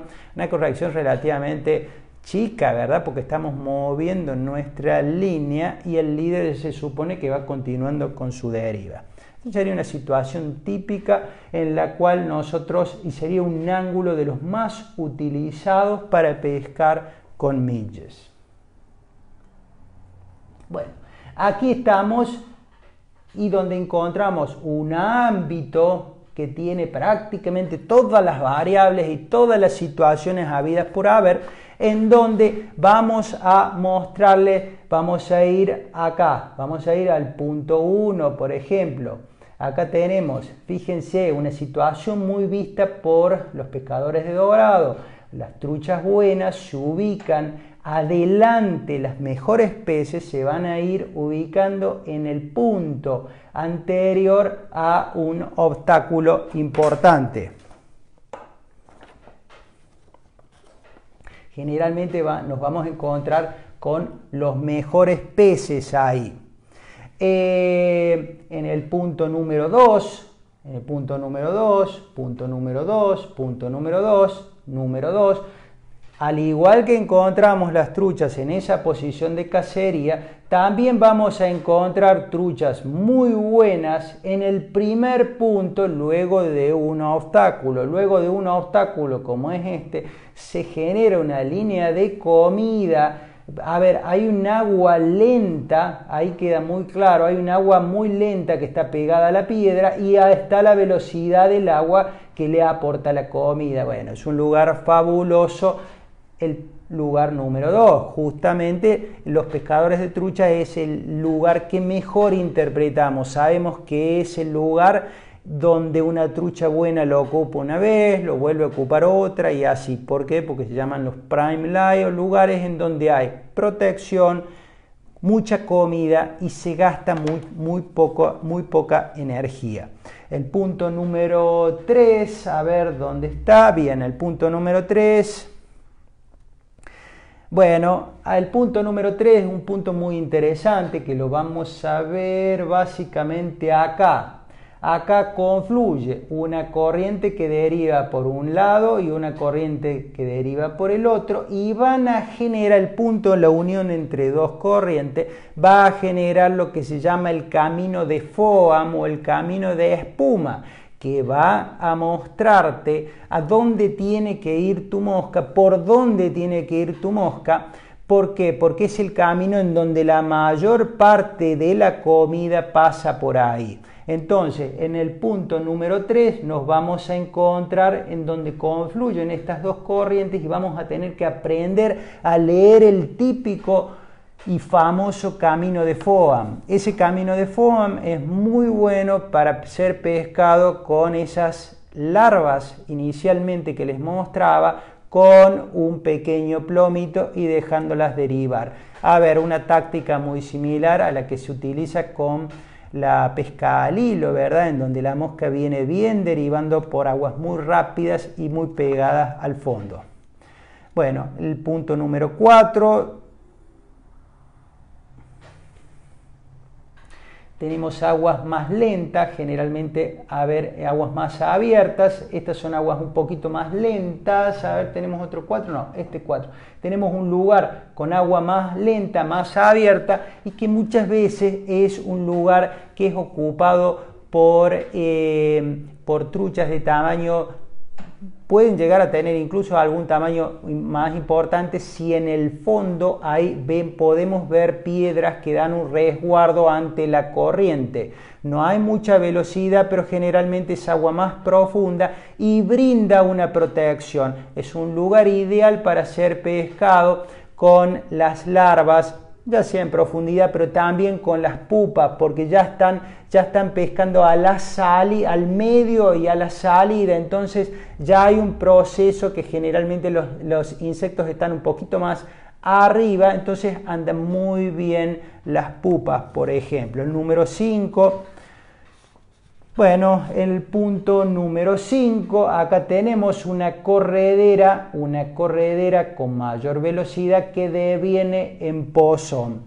relativamente chica, ¿verdad? Porque estamos moviendo nuestra línea y el líder se supone que va continuando con su deriva. Sería una situación típica en la cual y sería un ángulo de los más utilizados para pescar con milles. Bueno, aquí estamos y donde encontramos un ámbito que tiene prácticamente todas las variables y todas las situaciones habidas por haber, en donde vamos a mostrarle, vamos a ir acá, vamos a ir al punto 1, por ejemplo. Acá tenemos, fíjense, una situación muy vista por los pescadores de dorado. Las truchas buenas se ubican adelante, las mejores peces se van a ir ubicando en el punto anterior a un obstáculo importante. Generalmente nos vamos a encontrar con los mejores peces ahí. En el punto número 2, punto número 2, al igual que encontramos las truchas en esa posición de cacería, también vamos a encontrar truchas muy buenas en el primer punto luego de un obstáculo. Luego de un obstáculo como es este, se genera una línea de comida. A ver, hay un agua lenta, ahí queda muy claro, hay un agua muy lenta que está pegada a la piedra y ahí está la velocidad del agua que le aporta la comida. Bueno, es un lugar fabuloso. El lugar número 2, justamente los pescadores de trucha es el lugar que mejor interpretamos. Sabemos que es el lugar donde una trucha buena lo ocupa una vez, lo vuelve a ocupar otra y así. ¿Por qué? Porque se llaman los prime lie, lugares en donde hay protección, mucha comida y se gasta muy poca energía. El punto número 3, a ver dónde está. Bien, el punto número 3. Bueno, el punto número 3 es un punto muy interesante que lo vamos a ver básicamente acá. Acá confluye una corriente que deriva por un lado y una corriente que deriva por el otro y van a generar el punto, la unión entre dos corrientes, va a generar lo que se llama el camino de foam o el camino de espuma, que va a mostrarte a dónde tiene que ir tu mosca, por dónde tiene que ir tu mosca. ¿Por qué? Porque es el camino en donde la mayor parte de la comida pasa por ahí. Entonces, en el punto número 3 nos vamos a encontrar en donde confluyen estas dos corrientes y vamos a tener que aprender a leer el típico y famoso camino de Foham. Ese camino de Foham es muy bueno para ser pescado con esas larvas inicialmente que les mostraba, con un pequeño plomito y dejándolas derivar. A ver, una táctica muy similar a la que se utiliza con la pesca al hilo, ¿verdad? En donde la mosca viene bien derivando por aguas muy rápidas y muy pegadas al fondo. Bueno, el punto número 4. Tenemos aguas más lentas, generalmente, a ver, aguas más abiertas. Estas son aguas un poquito más lentas. A ver, tenemos otro 4, no, este 4. Tenemos un lugar con agua más lenta, más abierta, y que muchas veces es un lugar que es ocupado por truchas de tamaño. Pueden llegar a tener incluso algún tamaño más importante si en el fondo podemos ver piedras que dan un resguardo ante la corriente. No hay mucha velocidad, pero generalmente es agua más profunda y brinda una protección. Es un lugar ideal para ser pescado con las larvas, ya sea en profundidad, pero también con las pupas, porque ya están pescando a la salida, al medio y a la salida. Entonces ya hay un proceso que generalmente los insectos están un poquito más arriba, entonces andan muy bien las pupas, por ejemplo. El número 5. Bueno, el punto número 5, acá tenemos una corredera con mayor velocidad que deviene en pozón.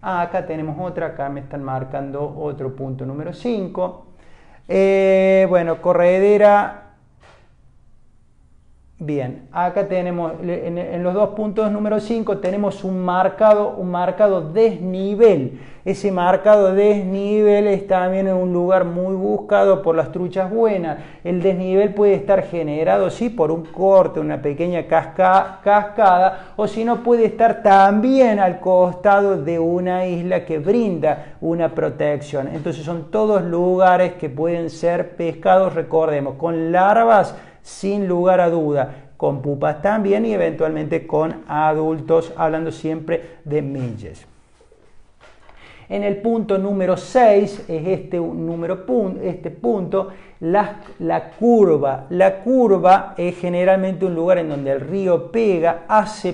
Acá tenemos otra, acá me están marcando otro punto número 5. Bueno, corredera. Bien, acá tenemos, en los dos puntos número 5 tenemos un marcado desnivel. Ese marcado desnivel es también en un lugar muy buscado por las truchas buenas. El desnivel puede estar generado, sí, por un corte, una pequeña cascada, o si no puede estar también al costado de una isla que brinda una protección. Entonces son todos lugares que pueden ser pescados, recordemos, con larvas, sin lugar a duda, con pupas también y eventualmente con adultos, hablando siempre de milles. En el punto número 6 es este punto, la curva. La curva es generalmente un lugar en donde el río pega,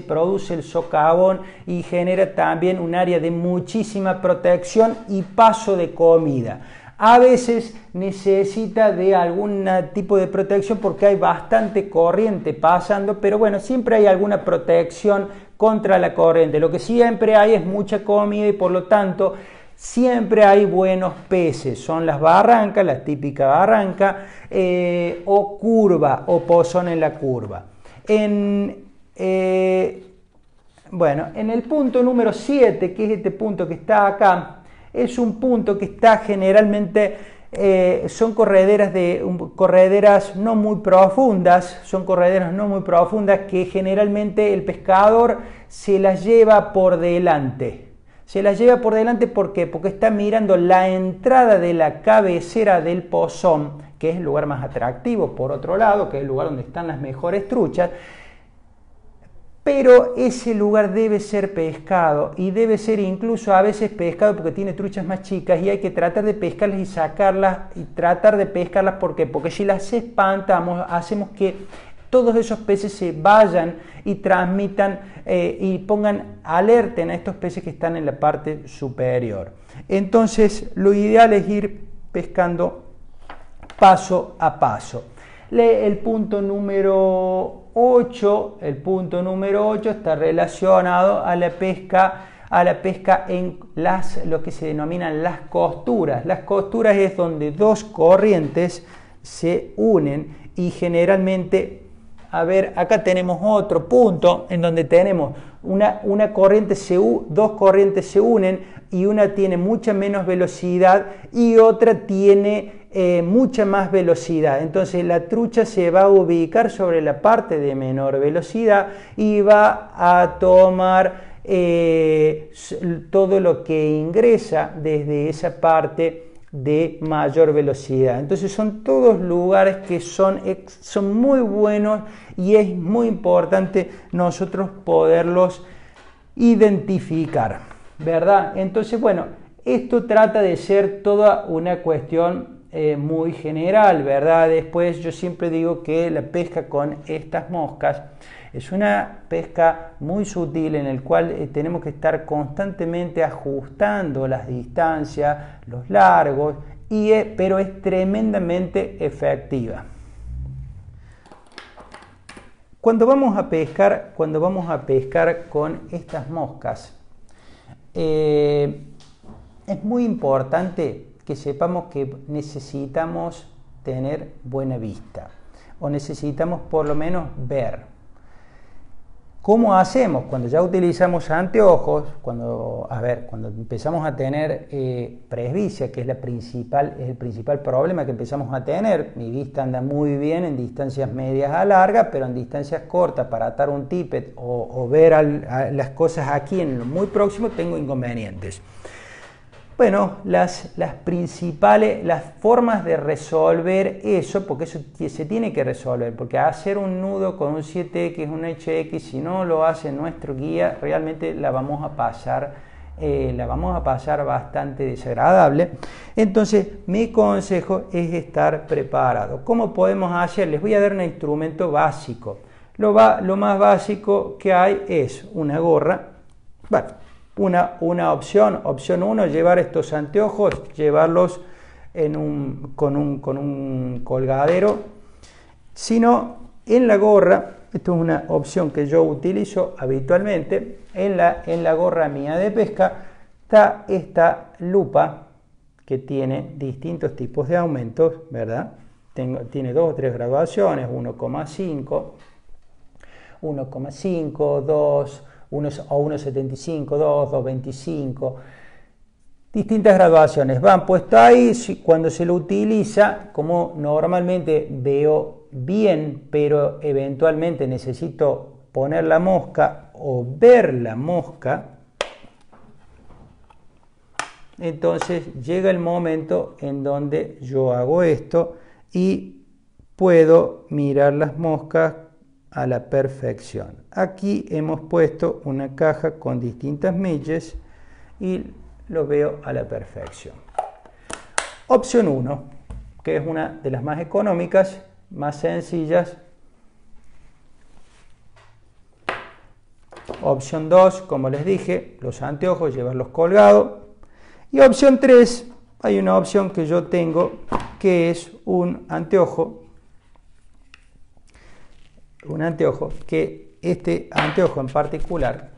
produce el socavón y genera también un área de muchísima protección y paso de comida. A veces necesita de algún tipo de protección porque hay bastante corriente pasando, pero bueno, siempre hay alguna protección contra la corriente. Lo que siempre hay es mucha comida y por lo tanto siempre hay buenos peces. Son las barrancas, la típica barranca o curva o pozón en la curva. Bueno, en el punto número 7, que es este punto que está acá, es un punto que está generalmente, son correderas no muy profundas, que generalmente el pescador se las lleva por delante. ¿Por qué? Porque está mirando la entrada de la cabecera del pozón, que es el lugar más atractivo, por otro lado, que es el lugar donde están las mejores truchas. Pero ese lugar debe ser pescado y debe ser incluso a veces pescado porque tiene truchas más chicas y hay que tratar de pescarlas y sacarlas ¿por qué? Porque si las espantamos hacemos que todos esos peces se vayan y transmitan y alerten a estos peces que están en la parte superior. Entonces lo ideal es ir pescando paso a paso. El punto número 8 está relacionado a la pesca en lo que se denominan las costuras. Las costuras es donde dos corrientes se unen y generalmente, a ver, acá tenemos otro punto en donde tenemos dos corrientes se unen y una tiene mucha menos velocidad y otra tiene mucha más velocidad. Entonces la trucha se va a ubicar sobre la parte de menor velocidad y va a tomar todo lo que ingresa desde esa parte de mayor velocidad. Entonces son todos lugares que son muy buenos y es muy importante nosotros poderlos identificar, ¿verdad? Entonces, bueno, esto trata de ser toda una cuestión muy general, ¿verdad? Después yo siempre digo que la pesca con estas moscas es una pesca muy sutil en el cual tenemos que estar constantemente ajustando las distancias, los largos, pero es tremendamente efectiva. Cuando vamos a pescar con estas moscas, es muy importante que sepamos que necesitamos tener buena vista o necesitamos por lo menos ver. ¿Cómo hacemos? Cuando ya utilizamos anteojos, cuando empezamos a tener presbicia, que es el principal problema que empezamos a tener, mi vista anda muy bien en distancias medias a largas, pero en distancias cortas para atar un tippet o ver las cosas aquí en lo muy próximo tengo inconvenientes. Bueno, las formas de resolver eso, porque eso se tiene que resolver, porque hacer un nudo con un 7X, un HX, si no lo hace nuestro guía, realmente la vamos a pasar bastante desagradable. Entonces, mi consejo es estar preparado. ¿Cómo podemos hacer? Les voy a dar un instrumento básico. Lo más básico que hay es una gorra. Bueno, una opción 1, llevar estos anteojos, llevarlos con un colgadero. Si no, en la gorra, esto es una opción que yo utilizo habitualmente, en la gorra mía de pesca está esta lupa que tiene distintos tipos de aumentos, ¿verdad? Tiene 2 o 3 graduaciones, 1,5, 2, o 1,75, 2, 2,25, distintas graduaciones van puestas ahí. Cuando se lo utiliza, como normalmente veo bien, pero eventualmente necesito poner la mosca o ver la mosca, entonces llega el momento en donde yo hago esto y puedo mirar las moscas a la perfección. Aquí hemos puesto una caja con distintas millas y lo veo a la perfección. Opción 1, que es una de las más económicas, más sencillas. Opción 2, como les dije, los anteojos, llevarlos colgados. Y opción 3, hay una opción que yo tengo que es un anteojo, que este anteojo en particular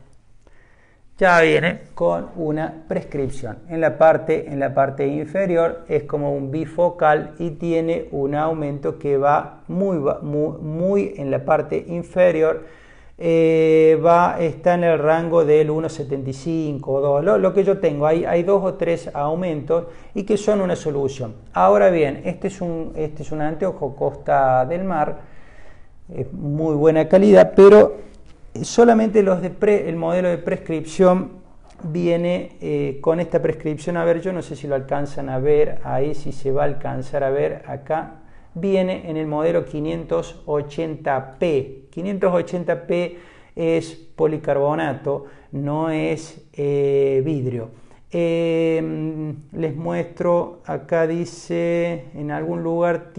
ya viene con una prescripción. En la parte inferior es como un bifocal y tiene un aumento que va muy en la parte inferior, está en el rango del 1,75 o 2, lo que yo tengo. Hay 2 o 3 aumentos y que son una solución. Ahora bien, este es un anteojo Costa del Mar, es muy buena calidad, pero solamente el modelo de prescripción viene con esta prescripción. A ver, yo no sé si lo alcanzan a ver ahí, si se va a alcanzar a ver acá. Viene en el modelo 580p. 580p es policarbonato, no es vidrio. Les muestro, acá dice, en algún lugar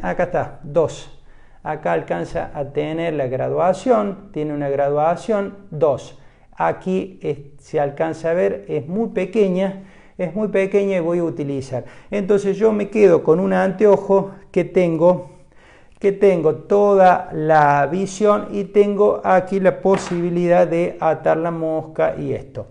acá está, 2. Acá alcanza a tener la graduación, tiene una graduación 2. Aquí se alcanza a ver, es muy pequeña y voy a utilizar. Entonces yo me quedo con un anteojo que tengo toda la visión y tengo aquí la posibilidad de atar la mosca y esto.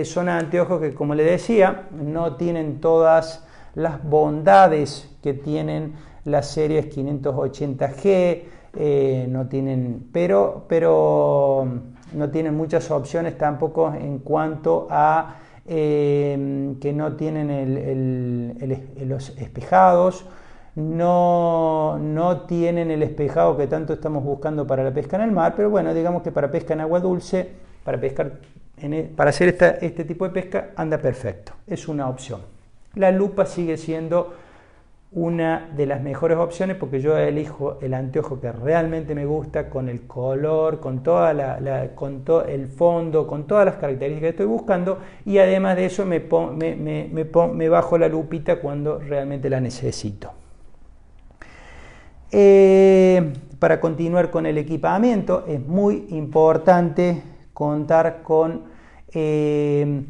Son anteojos que, como les decía, no tienen todas las bondades que tienen las series 580G, pero no tienen muchas opciones tampoco en cuanto a que no tienen los espejados, no tienen el espejado que tanto estamos buscando para la pesca en el mar, pero bueno, digamos que para pesca en agua dulce, para hacer este tipo de pesca anda perfecto, es una opción. la lupa sigue siendo una de las mejores opciones porque yo elijo el anteojo que realmente me gusta, con el color, con toda con todo el fondo, con todas las características que estoy buscando, y además de eso me bajo la lupita cuando realmente la necesito. Para continuar con el equipamiento es muy importante contar con,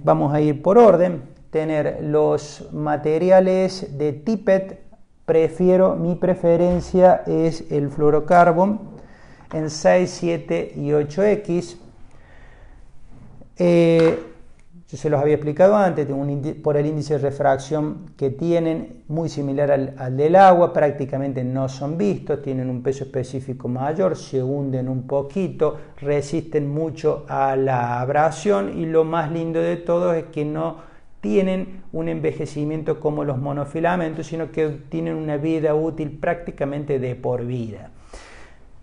vamos a ir por orden, tener los materiales de tippet. Mi preferencia es el fluorocarbon en 6, 7 y 8X. Yo se los había explicado antes, por el índice de refracción que tienen, muy similar al del agua, prácticamente no son vistos, tienen un peso específico mayor, se hunden un poquito, resisten mucho a la abrasión, y lo más lindo de todo es que no tienen un envejecimiento como los monofilamentos, sino que tienen una vida útil prácticamente de por vida.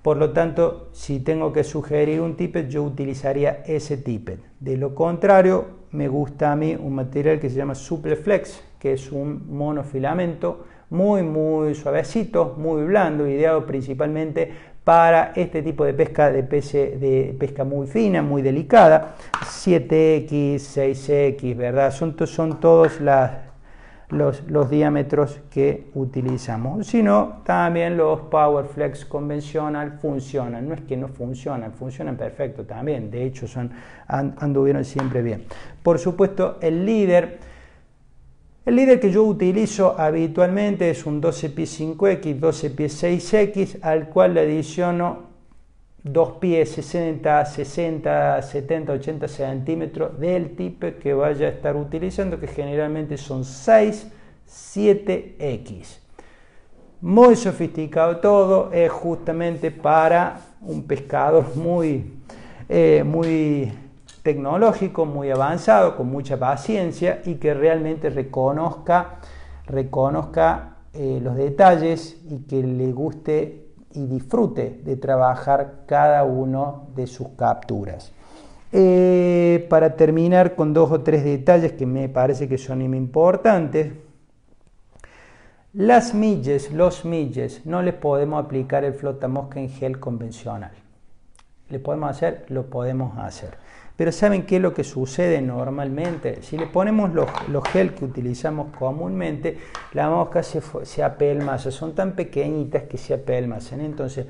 Por lo tanto, si tengo que sugerir un tippet, yo utilizaría ese tippet. De lo contrario, me gusta a mí un material que se llama Supleflex, que es un monofilamento muy suavecito, muy blando, ideado principalmente para este tipo de pesca, de pesca muy fina, muy delicada. 7X, 6X, ¿verdad? Son todos los diámetros que utilizamos. Si no, también los Powerflex convencional funcionan. No es que no funcionan, funcionan perfecto también. De hecho, anduvieron siempre bien. Por supuesto, el líder que yo utilizo habitualmente es un 12 pies 5X, 12 pies 6X, al cual le adiciono 2 pies 60, 70, 80 centímetros del tippet que vaya a estar utilizando, que generalmente son 6, 7X. Muy sofisticado todo, es justamente para un pescador muy tecnológico, muy avanzado, con mucha paciencia, y que realmente reconozca los detalles, y que le guste y disfrute de trabajar cada uno de sus capturas. Para terminar con 2 o 3 detalles que me parece que son importantes. Los milles, no les podemos aplicar el flotamosca en gel convencional. ¿Le podemos hacer? Lo podemos hacer. Pero ¿saben qué es lo que sucede normalmente? Si le ponemos los gel que utilizamos comúnmente, la mosca se apelmaza, son tan pequeñitas que se apelmazan. Entonces,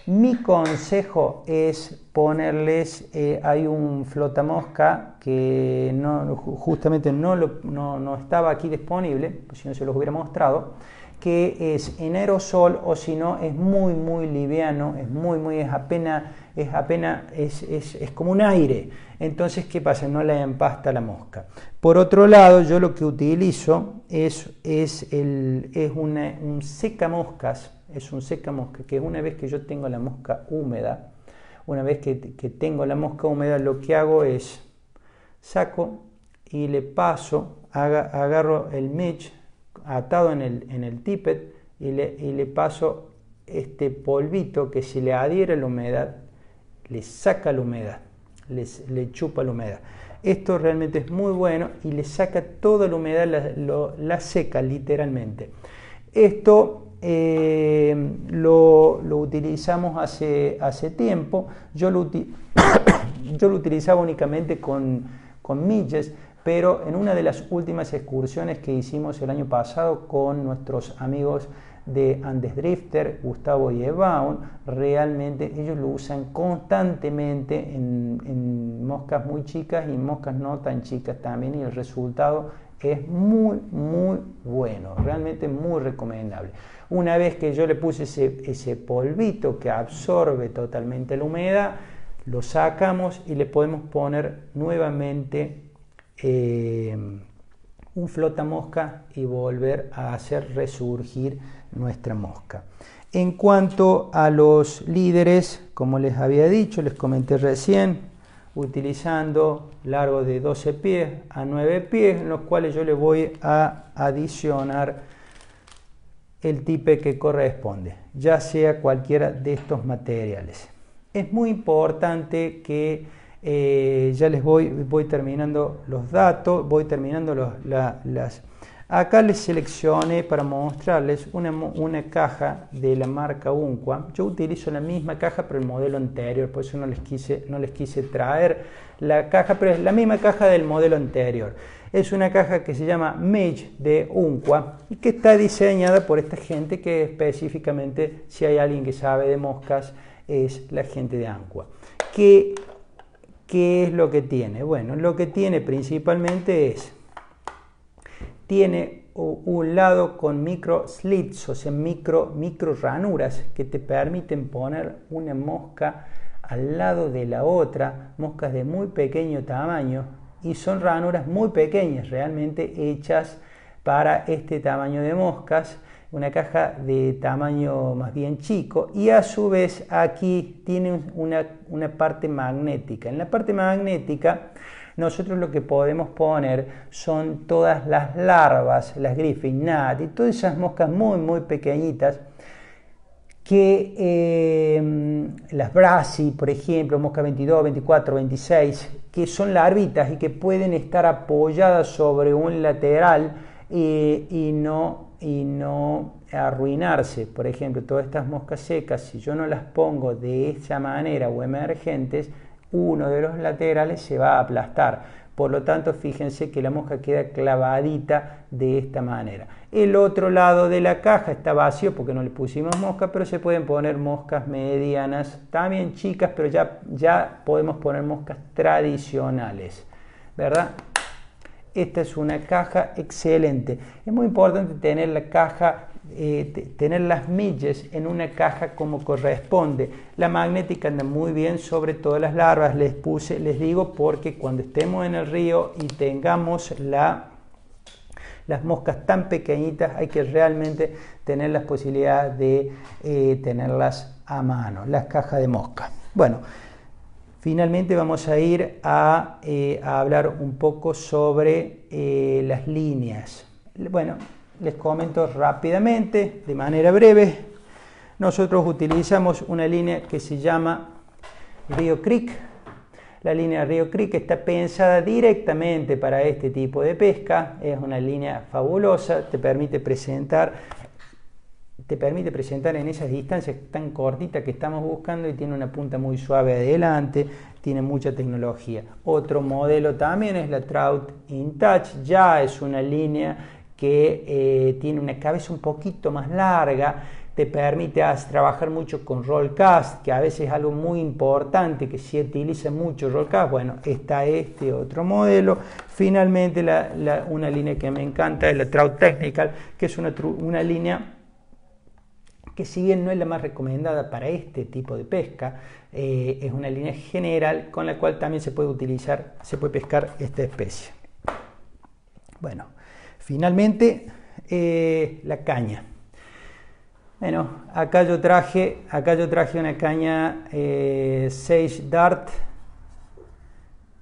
mi consejo es ponerles, hay un flotamosca que justamente no estaba aquí disponible, si no se los hubiera mostrado, que es en aerosol, o si no es muy liviano, es como un aire. Entonces, ¿qué pasa? No la empasta la mosca. Por otro lado, yo lo que utilizo es un secamoscas, que una vez que yo tengo la mosca húmeda, lo que hago es saco y le paso, agarro el mesh atado en el tippet y le paso este polvito que, si le adhiere la humedad, le saca la humedad, le chupa la humedad. Esto realmente es muy bueno y le saca toda la humedad, la seca literalmente. Esto lo utilizamos hace tiempo. Yo lo utilizaba únicamente con milles, pero en una de las últimas excursiones que hicimos el año pasado con nuestros amigos de Andes Drifter, Gustavo y Evaun, realmente ellos lo usan constantemente en moscas muy chicas y moscas no tan chicas también, y el resultado es muy bueno, realmente muy recomendable. Una vez que yo le puse ese polvito que absorbe totalmente la humedad, lo sacamos y le podemos poner nuevamente un flotamosca y volver a hacer resurgir nuestra mosca. En cuanto a los líderes, como les había dicho, les comenté recién, utilizando largo de 12 pies a 9 pies, en los cuales yo le voy a adicionar el tippet que corresponde, ya sea cualquiera de estos materiales. Es muy importante que ya les voy terminando los datos, voy terminando Acá les seleccioné para mostrarles una caja de la marca Umpqua. Yo utilizo la misma caja pero el modelo anterior, por eso no les quise traer la caja, pero es la misma caja del modelo anterior. Es una caja que se llama Mage de Umpqua y que está diseñada por esta gente que específicamente, si hay alguien que sabe de moscas, es la gente de Umpqua. ¿Qué es lo que tiene? Bueno, lo que tiene principalmente tiene un lado con micro slits, o sea, micro ranuras que te permiten poner una mosca al lado de la otra, moscas de muy pequeño tamaño, y son ranuras muy pequeñas, realmente hechas para este tamaño de moscas, una caja de tamaño más bien chico, y a su vez aquí tiene una parte magnética. En la parte magnética nosotros lo que podemos poner son todas las larvas, las Griffin Gnat y todas esas moscas muy pequeñitas que las Brasi, por ejemplo, mosca 22, 24, 26, que son larvitas y que pueden estar apoyadas sobre un lateral y no arruinarse. Por ejemplo, todas estas moscas secas, si yo no las pongo de esa manera o emergentes, uno de los laterales se va a aplastar. Por lo tanto, fíjense que la mosca queda clavadita de esta manera. El otro lado de la caja está vacío porque no le pusimos mosca, pero se pueden poner moscas medianas, también chicas, pero ya podemos poner moscas tradicionales, ¿verdad? Esta es una caja excelente. Es muy importante tener la caja, tener las midges en una caja como corresponde. La magnética anda muy bien sobre todas las larvas, les digo, porque cuando estemos en el río y tengamos las moscas tan pequeñitas, hay que realmente tener la posibilidad de tenerlas a mano, las cajas de mosca. Bueno, finalmente vamos a ir a hablar un poco sobre las líneas. Bueno, les comento rápidamente, de manera breve. Nosotros utilizamos una línea que se llama Rio Creek. La línea Rio Creek está pensada directamente para este tipo de pesca. Es una línea fabulosa, te permite presentar en esas distancias tan cortitas que estamos buscando y tiene una punta muy suave adelante, tiene mucha tecnología. Otro modelo también es la Trout InTouch, ya es una línea que tiene una cabeza un poquito más larga, te permite trabajar mucho con roll cast, que a veces es algo muy importante, que si utiliza mucho roll cast. Bueno, está este otro modelo. Finalmente una línea que me encanta es la Trout Technical, que es una línea que si bien no es la más recomendada para este tipo de pesca, es una línea general con la cual también se puede pescar esta especie. Bueno, finalmente la caña. Bueno, acá yo traje una caña Sage Dart,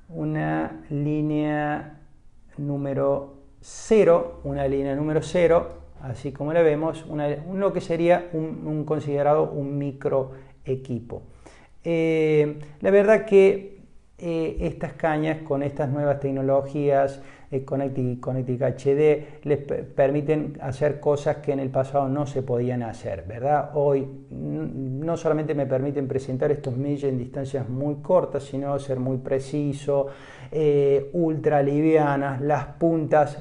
una línea número 0, así como la vemos, lo que sería considerado un micro equipo. La verdad que estas cañas con estas nuevas tecnologías, Connecticut HD, les permiten hacer cosas que en el pasado no se podían hacer, ¿verdad? Hoy no solamente me permiten presentar estos midges en distancias muy cortas, sino ser muy preciso, ultra livianas. Las puntas,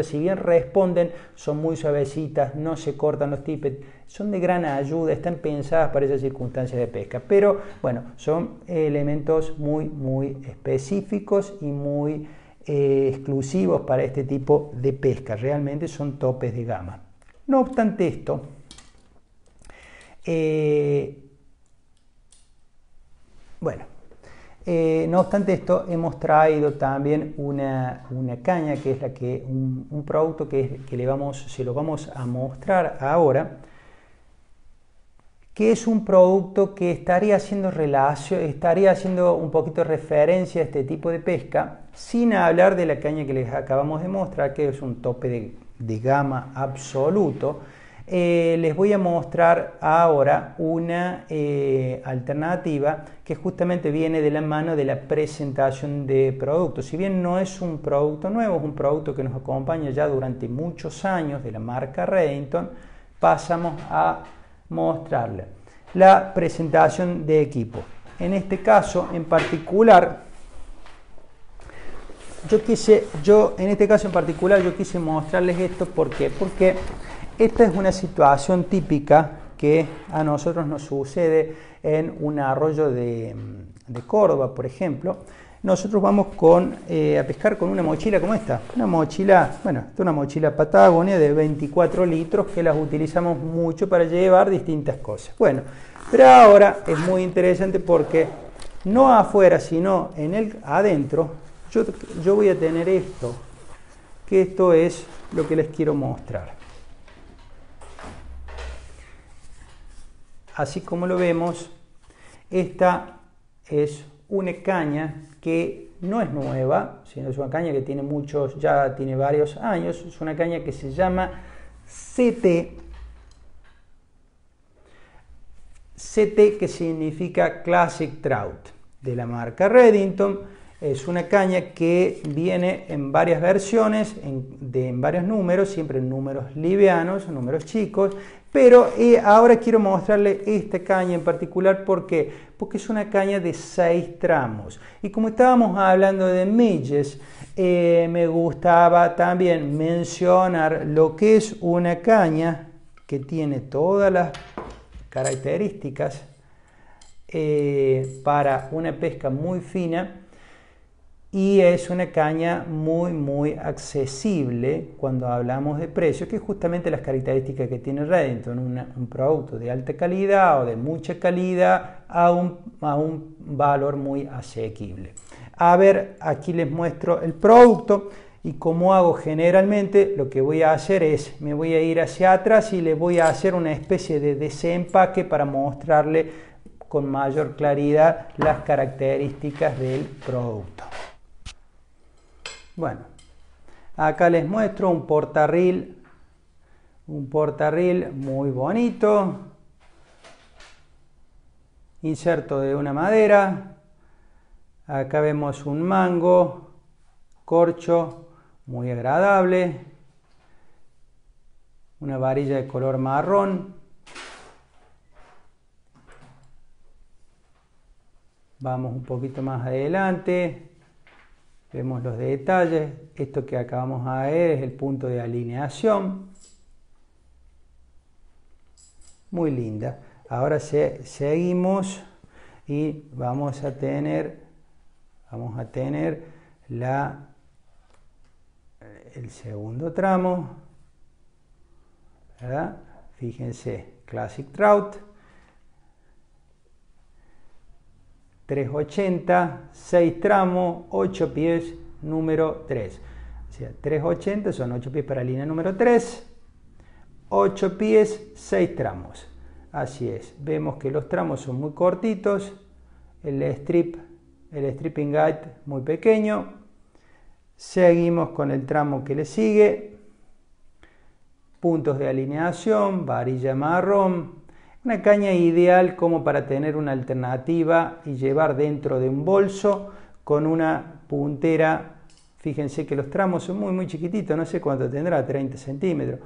si bien responden, son muy suavecitas, no se cortan los tippets, son de gran ayuda, están pensadas para esas circunstancias de pesca, pero bueno, son elementos muy específicos y muy exclusivos para este tipo de pesca. Realmente son topes de gama. No obstante esto, hemos traído también una caña que es un producto que se lo vamos a mostrar ahora, que es un producto que estaría haciendo un poquito referencia a este tipo de pesca, sin hablar de la caña que les acabamos de mostrar, que es un tope de gama absoluto. les voy a mostrar ahora una alternativa que justamente viene de la mano de la presentación de productos. Si bien no es un producto nuevo, es un producto que nos acompaña ya durante muchos años de la marca Redington, pasamos a mostrarle la presentación de equipo. En este caso en particular, yo quise mostrarles esto porque esta es una situación típica que a nosotros nos sucede en un arroyo de Córdoba, por ejemplo. Nosotros vamos a pescar con una mochila como esta. Una mochila Patagonia de 24 litros que las utilizamos mucho para llevar distintas cosas. Bueno, pero ahora es muy interesante porque no afuera, sino adentro, yo voy a tener esto, que esto es lo que les quiero mostrar. Así como lo vemos, esta es una caña que no es nueva, sino es una caña que ya tiene varios años. Es una caña que se llama CT, que significa Classic Trout, de la marca Redington. Es una caña que viene en varias versiones, en varios números, siempre en números livianos, números chicos. Pero ahora quiero mostrarle esta caña en particular. ¿Por qué? Porque es una caña de 6 tramos. Y como estábamos hablando de midges, me gustaba también mencionar lo que es una caña que tiene todas las características para una pesca muy fina. Y es una caña muy accesible cuando hablamos de precio, que es justamente las características que tiene Redington, un producto de alta calidad o de mucha calidad a un valor muy asequible. A ver, aquí les muestro el producto y como hago generalmente, lo que voy a hacer es, me voy a ir hacia atrás y les voy a hacer una especie de desempaque para mostrarle con mayor claridad las características del producto. Bueno, acá les muestro un portarril muy bonito, inserto de una madera. Acá vemos un mango, corcho, muy agradable, una varilla de color marrón. Vamos un poquito más adelante. Vemos los detalles. Esto que acabamos de ver es el punto de alineación. Muy linda. Ahora seguimos y vamos a tener el segundo tramo, ¿verdad? Fíjense, Classic Trout. 380, 6 tramos, 8 pies, número 3. O sea, 380 son 8 pies para línea número 3, 8 pies, 6 tramos. Así es, vemos que los tramos son muy cortitos, el stripping guide muy pequeño. Seguimos con el tramo que le sigue, puntos de alineación, varilla marrón. Una caña ideal como para tener una alternativa y llevar dentro de un bolso con una puntera. Fíjense que los tramos son muy chiquititos, no sé cuánto tendrá, 30 centímetros.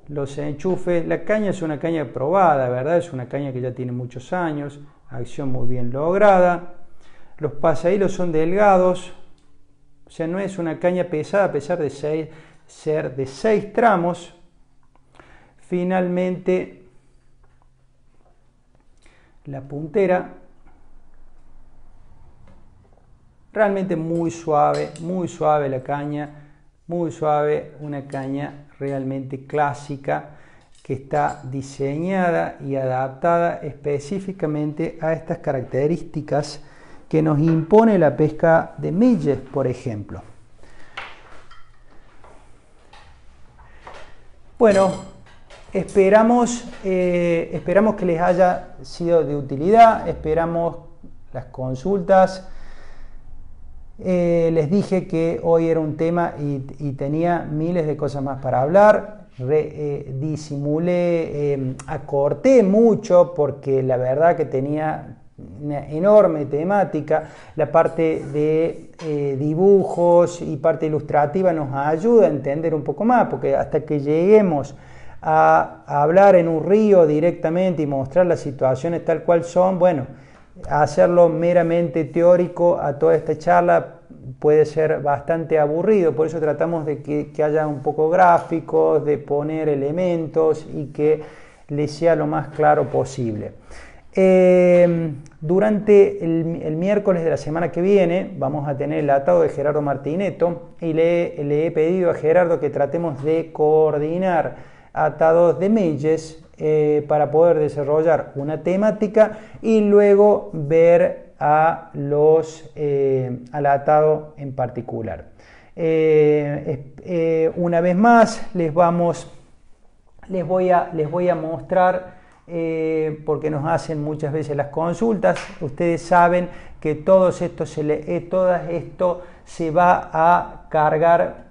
Los enchufes, la caña es una caña probada, ¿verdad? Es una caña que ya tiene muchos años, acción muy bien lograda. Los pasahilos son delgados, o sea, no es una caña pesada a pesar de ser de 6 tramos. Finalmente, la puntera, realmente muy suave la caña, muy suave, una caña realmente clásica que está diseñada y adaptada específicamente a estas características que nos impone la pesca de midges, por ejemplo. Bueno, esperamos que les haya sido de utilidad, esperamos las consultas. Les dije que hoy era un tema y tenía miles de cosas más para hablar. disimulé, acorté mucho porque la verdad que tenía una enorme temática. La parte de dibujos y parte ilustrativa nos ayuda a entender un poco más, porque hasta que lleguemos a hablar en un río directamente y mostrar las situaciones tal cual son, bueno, hacerlo meramente teórico a toda esta charla puede ser bastante aburrido. Por eso tratamos de que haya un poco gráficos, de poner elementos y que les sea lo más claro posible. Durante el miércoles de la semana que viene vamos a tener el atado de Gerardo Martinetto y le he pedido a Gerardo que tratemos de coordinar atados de Mages para poder desarrollar una temática y luego ver al atado en particular. Una vez más les voy a mostrar, porque nos hacen muchas veces las consultas. Ustedes saben que todo esto se va a cargar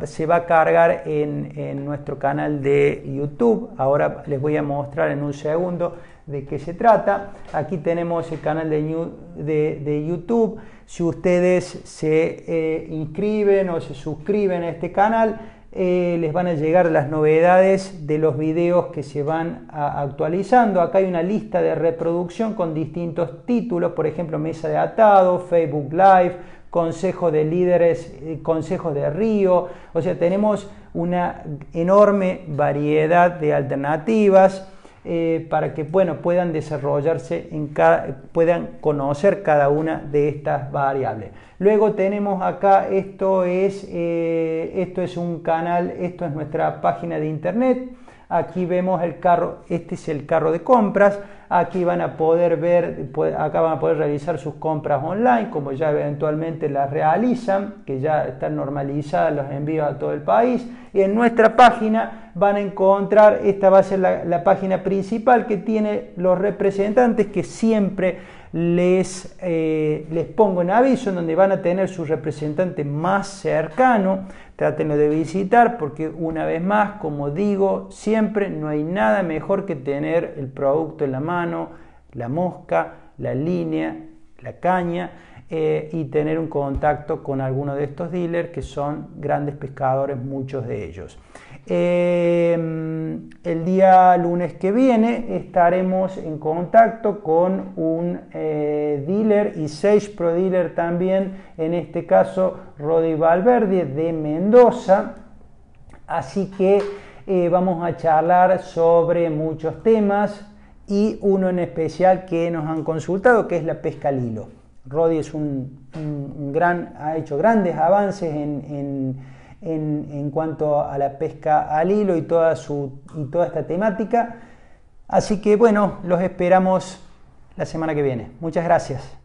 se va a cargar en nuestro canal de YouTube. Ahora les voy a mostrar en un segundo de qué se trata. Aquí tenemos el canal de YouTube. Si ustedes se inscriben o se suscriben a este canal, les van a llegar las novedades de los videos que se van actualizando. Acá hay una lista de reproducción con distintos títulos, por ejemplo, mesa de atado, Facebook Live, consejos de líderes, consejos de río. O sea, tenemos una enorme variedad de alternativas para que, bueno, puedan desarrollarse puedan conocer cada una de estas variables. Luego tenemos acá, esto es un canal, esto es nuestra página de internet. Aquí vemos el carro, este es el carro de compras. Aquí van a poder ver, acá van a poder realizar sus compras online, como ya eventualmente las realizan, que ya están normalizadas los envíos a todo el país. Y en nuestra página van a encontrar, esta va a ser la página principal que tiene los representantes que siempre les pongo en aviso, en donde van a tener su representante más cercano. Trátenlo de visitar porque, una vez más, como digo siempre, no hay nada mejor que tener el producto en la mano, la mosca, la línea, la caña, y tener un contacto con alguno de estos dealers que son grandes pescadores, muchos de ellos. El día lunes que viene estaremos en contacto con un dealer y Sage Pro Dealer también, en este caso Rodi Valverde de Mendoza. Así que vamos a charlar sobre muchos temas y uno en especial que nos han consultado, que es la pesca al hilo. Rodi es ha hecho grandes avances en cuanto a la pesca al hilo y toda esta temática. Así que, bueno, los esperamos la semana que viene. Muchas gracias.